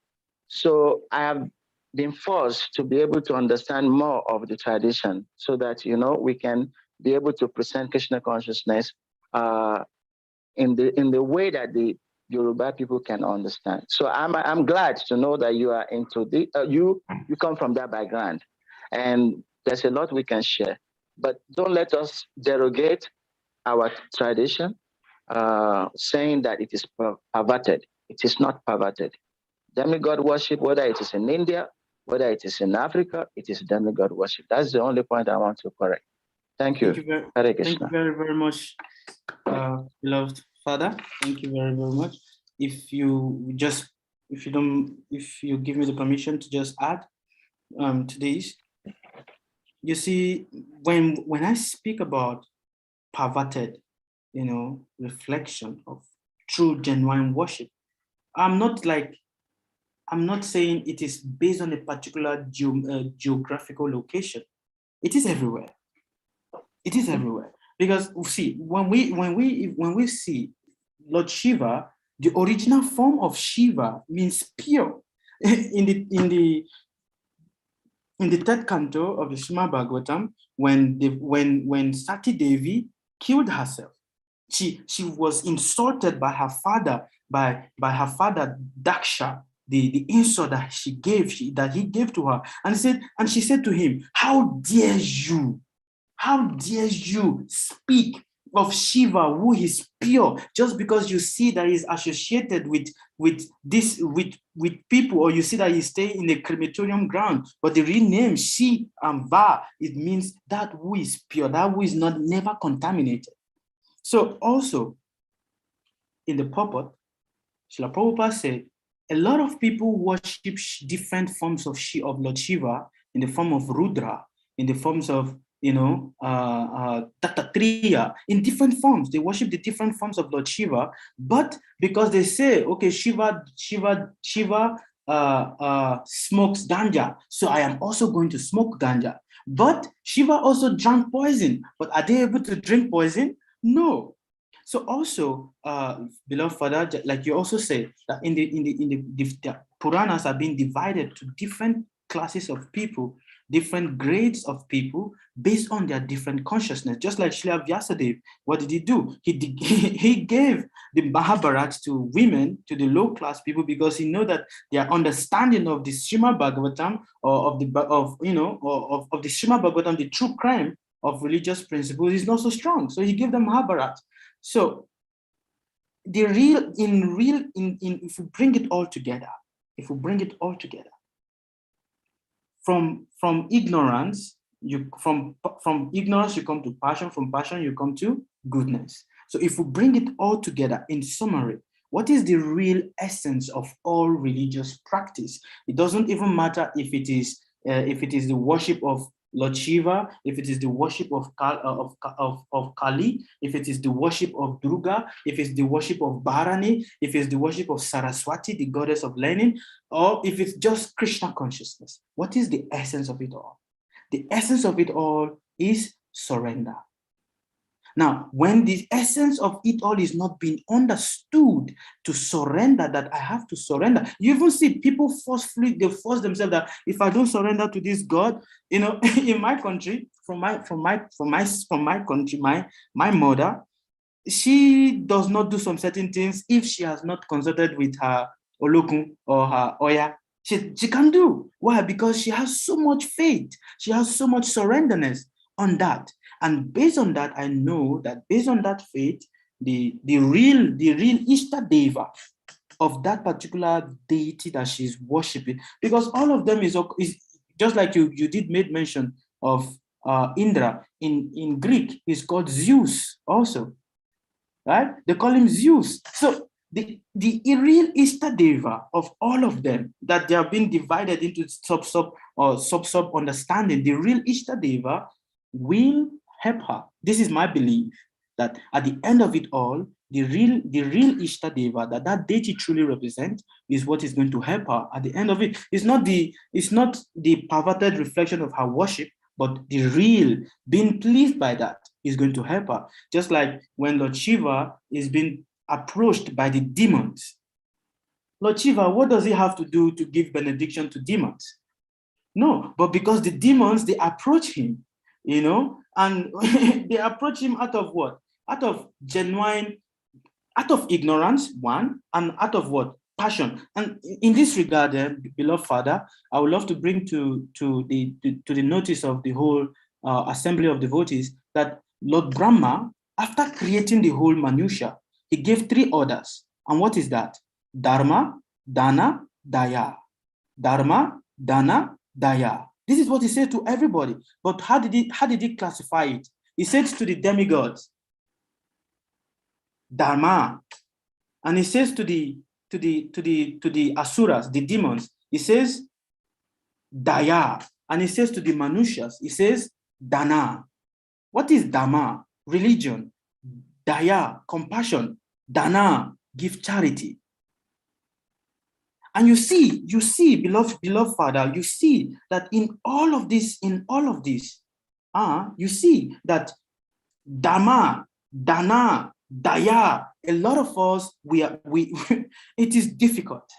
so I have been forced to be able to understand more of the tradition so that, we can be able to present Krishna consciousness in the way that the Yoruba people can understand. So I'm glad to know that you are into the you come from that background, and there's a lot we can share. But don't let us derogate our tradition, saying that it is perverted. It is not perverted. Demigod worship, whether it is in India, whether it is in Africa, it is demigod worship. That's the only point I want to correct. Thank you. Thank you very, very much, beloved Father. Thank you very, very much. If you give me the permission to just add to this, you see, when I speak about perverted, reflection of true genuine worship, I'm not saying it is based on a particular geographical location. It is everywhere. It is everywhere. Because see, when we see Lord Shiva, the original form of Shiva means pure. In the third canto of the Srimad Bhagavatam, when Sati Devi killed herself, she was insulted by her father, by her father Daksha, the insult that he gave to her. And she said to him, how dare you speak of Shiva, who is pure, just because you see that he's associated with people, or you see that he stay in the crematorium ground. But the real name, Shi and Va, it means that who is pure, that who is never contaminated. So also in the purport, Srila Prabhupada said, a lot of people worship different forms of Lord Shiva in the form of Rudra, in the forms of, Dattatreya, in different forms. They worship the different forms of Lord Shiva, but because they say, okay, Shiva smokes ganja, so I am also going to smoke ganja. But Shiva also drank poison, but are they able to drink poison? No. So also, beloved Father, like you also say, that in the Puranas are being divided to different classes of people, different grades of people, based on their different consciousness. Just like Srila Vyasadeva, what did he do? He gave the Mahabharata to women, to the low class people, because he knew that their understanding of the Srimad Bhagavatam, or of the Srimad Bhagavatam, the true crime of religious principles, is not so strong. So he gave them Mahabharata. So if we bring it all together, from ignorance, from ignorance you come to passion, from passion you come to goodness. So if we bring it all together, in summary, what is the real essence of all religious practice? It doesn't even matter if it is the worship of Lord Shiva, if it is the worship of Kali, if it is the worship of Durga, if it's the worship of Bharani, if it's the worship of Saraswati, the goddess of learning, or if it's just Krishna consciousness. What is the essence of it all? The essence of it all is surrender. Now, when the essence of it all is not being understood, to surrender, that I have to surrender. You even see people force themselves that if I don't surrender to this God, in my country, from my country, my mother, she does not do some certain things if she has not consulted with her Olokun or her Oya. She can't do. Why? Because she has so much faith. She has so much surrenderness on that. And based on that, I know that based on that faith, the real Ishtadeva of that particular deity that she's worshiping, because all of them is just like you did made mention of Indra. In Greek, is called Zeus also, right? They call him Zeus. So the real Ishtadeva of all of them, that they have been divided into sub understanding, the real Ishtadeva will help her. This is my belief, that at the end of it all, the real Ishtadeva that deity truly represents is what is going to help her at the end of it. It's not the perverted reflection of her worship, but the real being pleased by that is going to help her. Just like when Lord Shiva is being approached by the demons. Lord Shiva, what does he have to do to give benediction to demons? No, but because the demons, they approach him, and they approach him out of what? Out of ignorance, one, and out of what? Passion. And in this regard, beloved Father, I would love to bring to the notice of the whole assembly of devotees that Lord Brahma, after creating the whole Manusha, he gave 3 orders. And what is that? Dharma, Dana, Daya. Dharma, Dana, Daya. This is what he said to everybody. But how did he classify it? He said to the demigods, Dharma. And he says to the asuras, the demons, he says Daya. And he says to the Manushas, he says Dana. What is Dharma? Religion. Daya, compassion. Dana, give charity. And you see, beloved Father, you see that in all of this, you see that Dharma, Dana, Daya, a lot of us, it is difficult.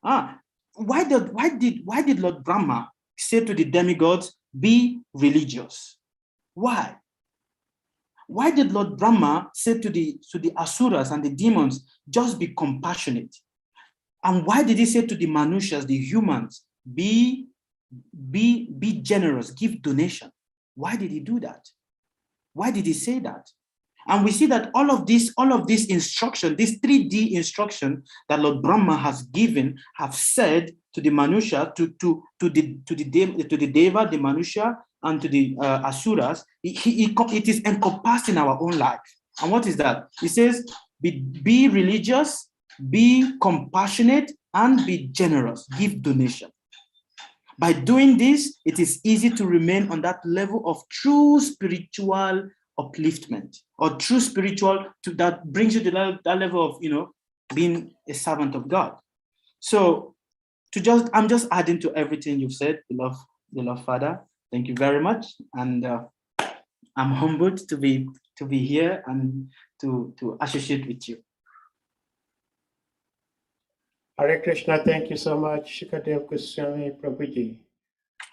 Why did Lord Brahma say to the demigods, be religious? Why? Why did Lord Brahma say to the asuras and the demons, just be compassionate? And why did he say to the Manushas, the humans, be generous, give donation? Why did he do that? Why did he say that? And we see that all of this instruction, this 3D instruction that Lord Brahma has given, have said to the Manusha, to the Deva, the Manusha, and to the Asuras, it is encompassed in our own life. And what is that? It says, be religious, be compassionate, and be generous. Give donation. By doing this, it is easy to remain on that level of true spiritual upliftment, or true spiritual, that brings you to that level of, being a servant of God. So I'm just adding to everything you've said, beloved Father. Thank you very much. And I'm humbled to be here and to associate with you. Hare Krishna, thank you so much, Sukadeva Goswami Prabhuji.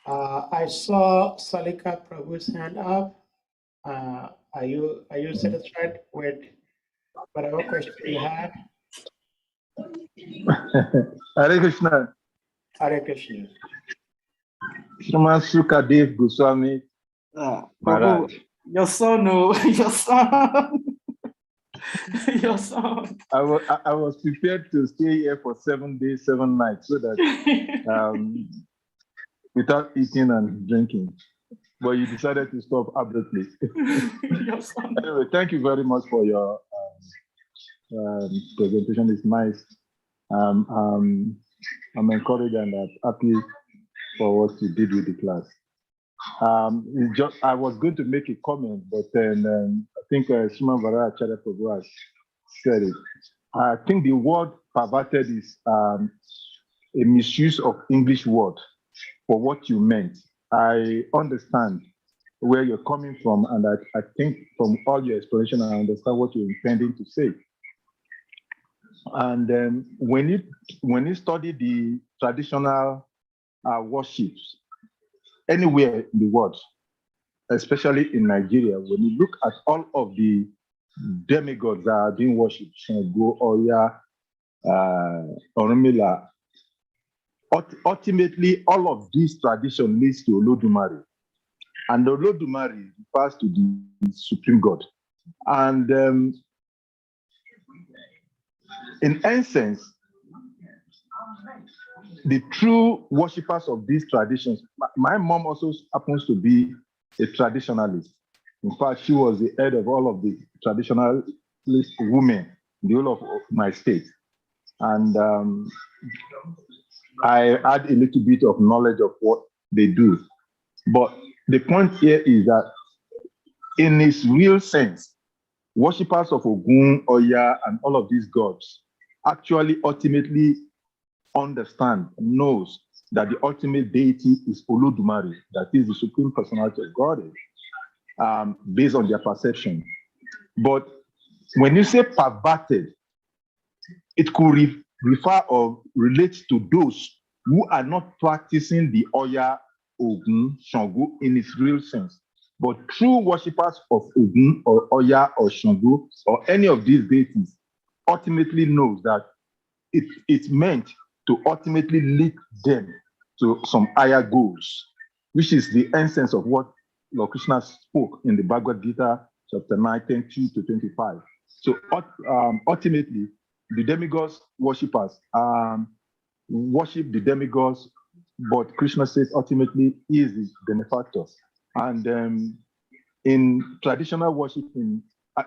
I saw Salika Prabhu's hand up. Are you satisfied with whatever question you had? Hare Krishna. Hare Krishna. Shriman Sukadeva Goswami Maharaj. Your son, your son. Your son. I was prepared to stay here for 7 days, 7 nights, so that without eating and drinking. But you decided to stop abruptly. Anyway, thank you very much for your presentation. It's nice. I'm encouraged and happy for what you did with the class. I was going to make a comment, but then I think Sriman Varacharya Prabhu has said it. I think the word perverted is a misuse of English word for what you meant. I understand where you're coming from, and I think from all your explanation, I understand what you're intending to say. And when you study the traditional worships anywhere in the world, especially in Nigeria, when you look at all of the demigods that are being worshipped, Shango, Oya, Orunmila, ultimately all of this tradition leads to Olodumare. And Olodumare refers to the Supreme God. And in essence, the true worshippers of these traditions, my mom also happens to be a traditionalist. In fact, she was the head of all of the traditionalist women in the whole of my state. And I had a little bit of knowledge of what they do. But the point here is that in its real sense, worshippers of Ogun, Oya, and all of these gods actually ultimately understand, knows that the ultimate deity is Olodumare, that is the supreme personality of God, based on their perception. But when you say perverted, it could refer or relate to those who are not practicing the Oya, Ogun, Shango in its real sense. But true worshippers of Ogun or Oya or Shango or any of these deities ultimately knows that it's meant to ultimately lead them to some higher goals, which is the essence of what Lord Krishna spoke in the Bhagavad Gita, chapter 9, 10-25. So ultimately, the demigods worshippers worship the demigods, but Krishna says ultimately he is the benefactor. And in traditional worship,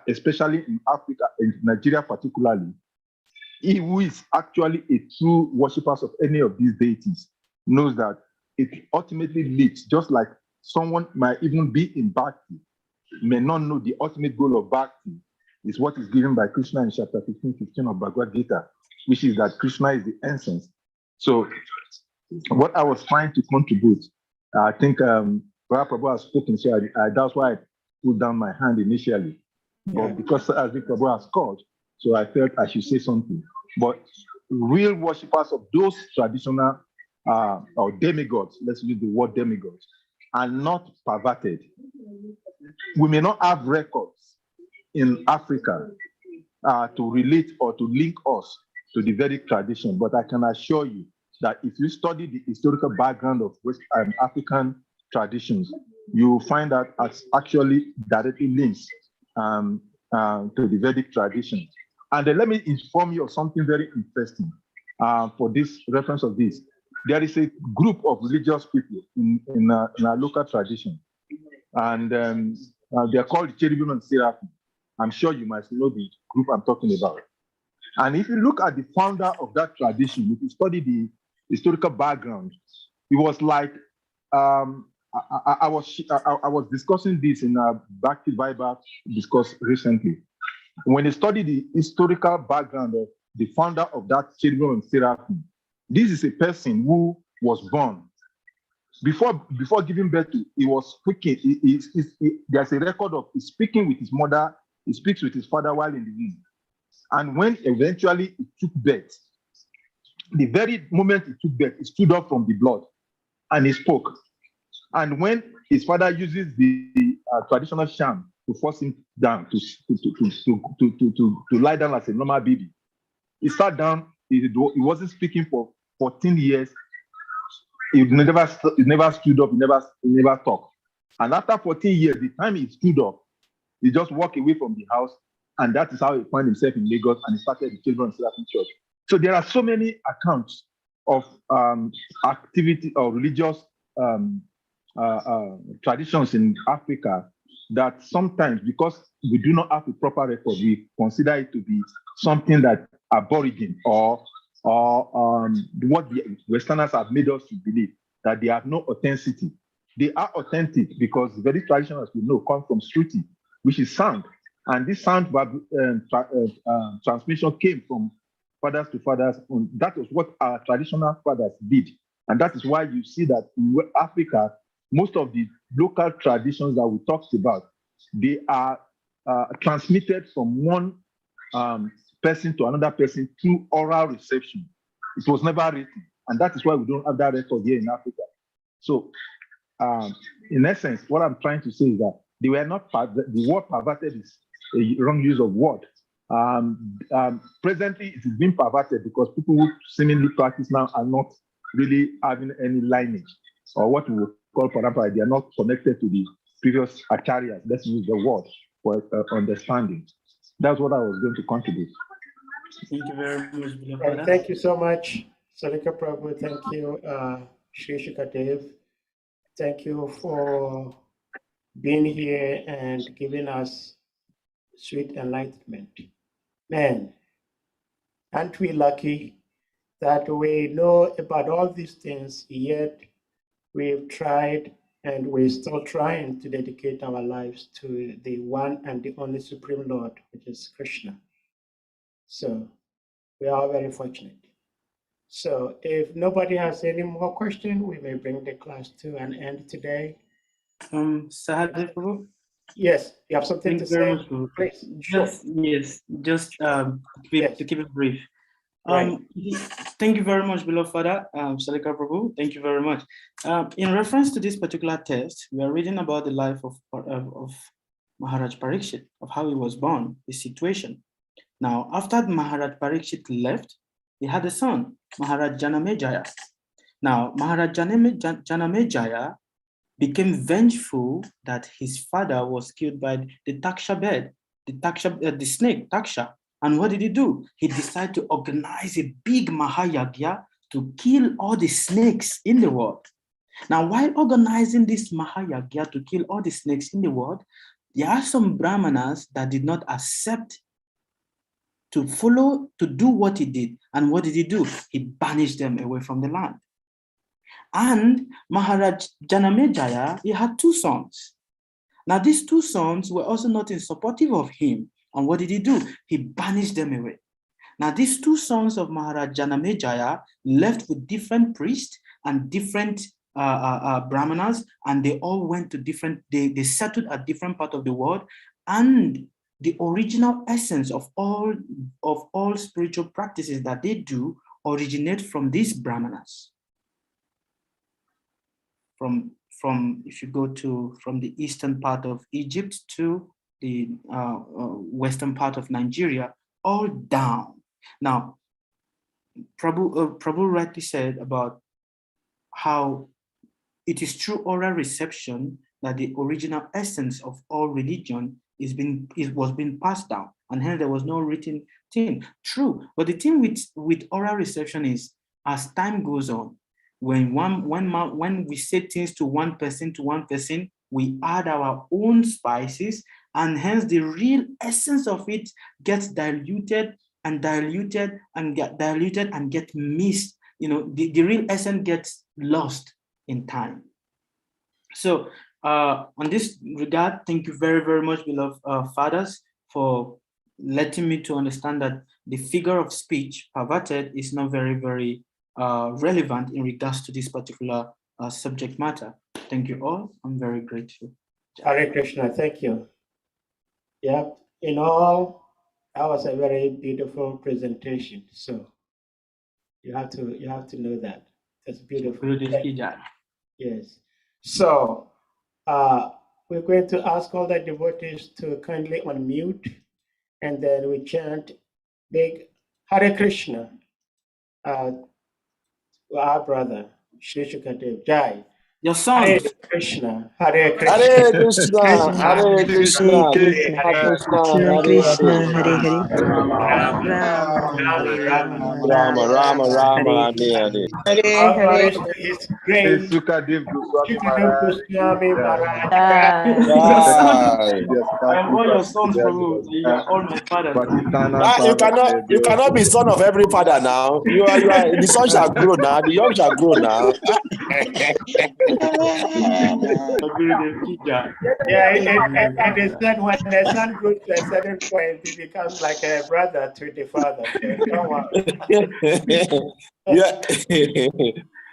especially in Africa, in Nigeria particularly, he who is actually a true worshipper of any of these deities knows that it ultimately leads, just like someone might even be in Bhakti, may not know the ultimate goal of Bhakti is what is given by Krishna in chapter 15 of Bhagavad Gita, which is that Krishna is the essence. So what I was trying to contribute, I think Prabhu has spoken, so that's why I put down my hand initially. But because as the Prabhu has called, so I felt I should say something. But real worshippers of those traditional or demigods, let's use the word demigods, are not perverted. We may not have records in Africa to relate or to link us to the Vedic tradition, but I can assure you that if you study the historical background of West African traditions, you will find that it's actually directly links to the Vedic tradition. And then let me inform you of something very interesting for this reference of this. There is a group of religious people in our local tradition, and they are called the Cherubim and Seraphim. I'm sure you must know the group I'm talking about. And if you look at the founder of that tradition, if you study the historical background, it was like I was discussing this in a Bhakti Bible discourse recently. When you study the historical background of the founder of that Cherubim and Seraphim, this is a person who was born. Before giving birth to, he was speaking. There's a record of he speaking with his mother. He speaks with his father while in the womb. And when eventually he took birth, the very moment he took birth, he stood up from the blood and he spoke. And when his father uses the traditional sham to force him down to lie down as a normal baby, he sat down. He wasn't speaking for 14 years. He never stood up. He never talked. And after 14 years, the time he stood up, he just walked away from the house, and that is how he found himself in Lagos, and he started the Children's Seraphim Church. So there are so many accounts of activity or religious traditions in Africa that sometimes, because we do not have a proper record, we consider it to be something that aborigine or what the Westerners have made us to believe, that they have no authenticity. They are authentic because the very tradition, as we know, comes from Shruti, which is sound. And this sound transmission came from fathers to fathers. And that was what our traditional fathers did. And that is why you see that in Africa, most of the local traditions that we talked about, they are transmitted from one person to another person through oral reception. It was never written. And that is why we don't have that record here in Africa. So in essence, what I'm trying to say is that they were not, the word perverted is a wrong use of word. Presently, it is being perverted because people who seemingly practice now are not really having any lineage, or what we would call parampa. They are not connected to the previous acharyas. Let's use the word for understanding. That's what I was going to contribute. Thank you very much, Right, thank you so much, Sarika Prabhu. Thank you, Shri Sukadeva. Thank you for being here and giving us sweet enlightenment. Man, aren't we lucky that we know about all these things, yet we've tried and we're still trying to dedicate our lives to the one and the only Supreme Lord, which is Krishna. So we are very fortunate. So if nobody has any more questions, we may bring the class to an end today. Sahadeh Prabhu? Yes, you have something Thank to you very say? much, Prabhu. Please. To keep it brief. Right. Thank you very much, beloved Father, Sarika Prabhu. Thank you very much. In reference to this particular text, we are reading about the life of Maharaj Parikshit, of how he was born, his situation. Now, after Maharaj Parikshit left, he had a son, Maharaj Janamejaya. Now, Maharaj Janamejaya became vengeful that his father was killed by the Taksha bird, the snake, Taksha. And what did he do? He decided to organize a big Mahayagya to kill all the snakes in the world. Now, while organizing this Mahayagya to kill all the snakes in the world, there are some Brahmanas that did not accept to do what he did. And what did he do? He banished them away from the land. And Maharaj Janamejaya, he had two sons. Now, these two sons were also not in supportive of him. And what did he do? He banished them away. Now, these two sons of Maharaj Janamejaya left with different priests and different brahmanas, and they all went to they settled at different parts of the world. And the original essence of all spiritual practices that they do originate from these brahmanas. From if you go from the eastern part of Egypt to the western part of Nigeria, all down. Now, Prabhu rightly said about how it is through oral reception that the original essence of all religion was being passed down, and hence there was no written thing. True, but the thing with oral reception is, as time goes on, when we say things to one person, we add our own spices, and hence the real essence of it gets diluted and get missed. The real essence gets lost in time. So on this regard, thank you very, very much, beloved fathers, for letting me to understand that the figure of speech perverted is not very, very relevant in regards to this particular subject matter. Thank you all. I'm very grateful. Hare Krishna, thank you. Yeah, in all, that was a very beautiful presentation. So you have to know that. That's beautiful. Yes. So we're going to ask all the devotees to kindly unmute, and then we chant big Hare Krishna. Our brother, Shri Sukadeva Jai. Your son. Hare Krishna, Hare Krishna. Hare Krishna, Hare Krishna, Krishna Krishna, Hare Hare. Rama Rama Rama, Hare Hare. Hare Hare. His great Sukadeva Goswami Goswami Maharaj. I'm all your sons, Prabhu. You are all my fathers. You cannot be son of every father now. You are the son shall grow now, the young shall grow now. Yeah, and it's that when the son grows to a certain point, he becomes like a brother to the father. Yeah.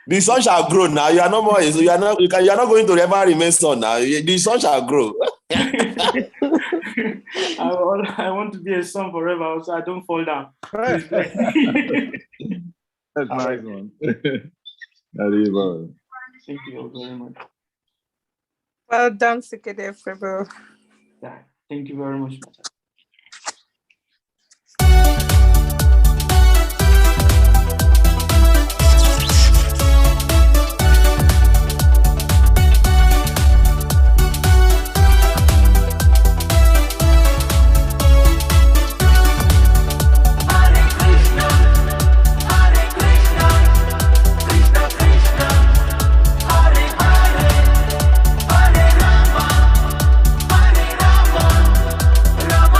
The son shall grow now. You are no more. You are not going to ever remain son now. The son shall grow. I want to be a son forever, so I don't fall down. That's nice one. Thank you very much. Well done, Sukadeva Prabhu. Yeah, thank you very much. Rama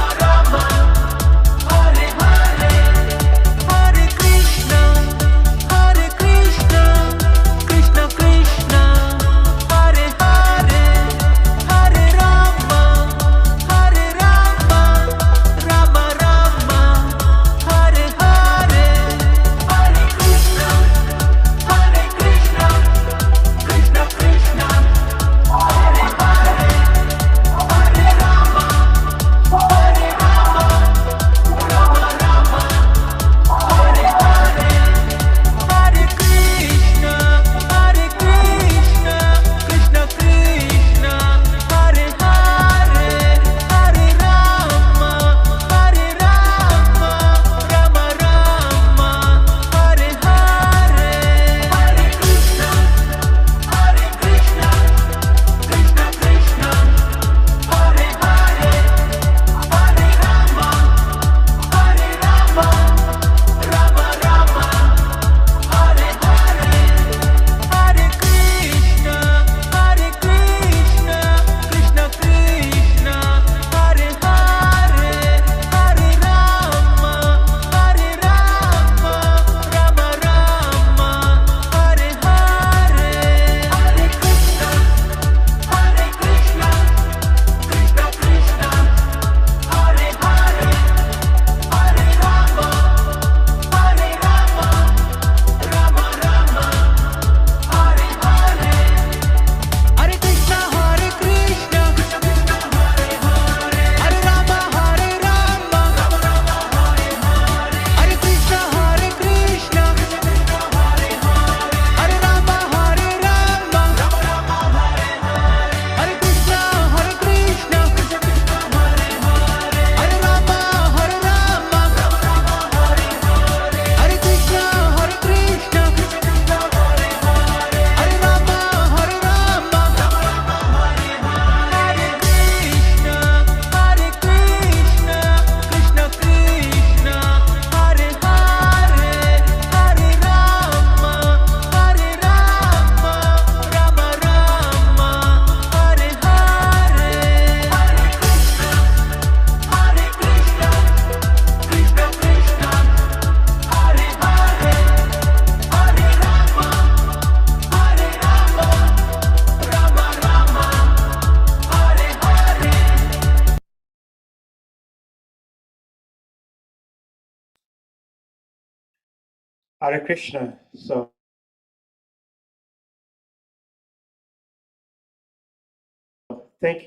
Hare Krishna. So thank you.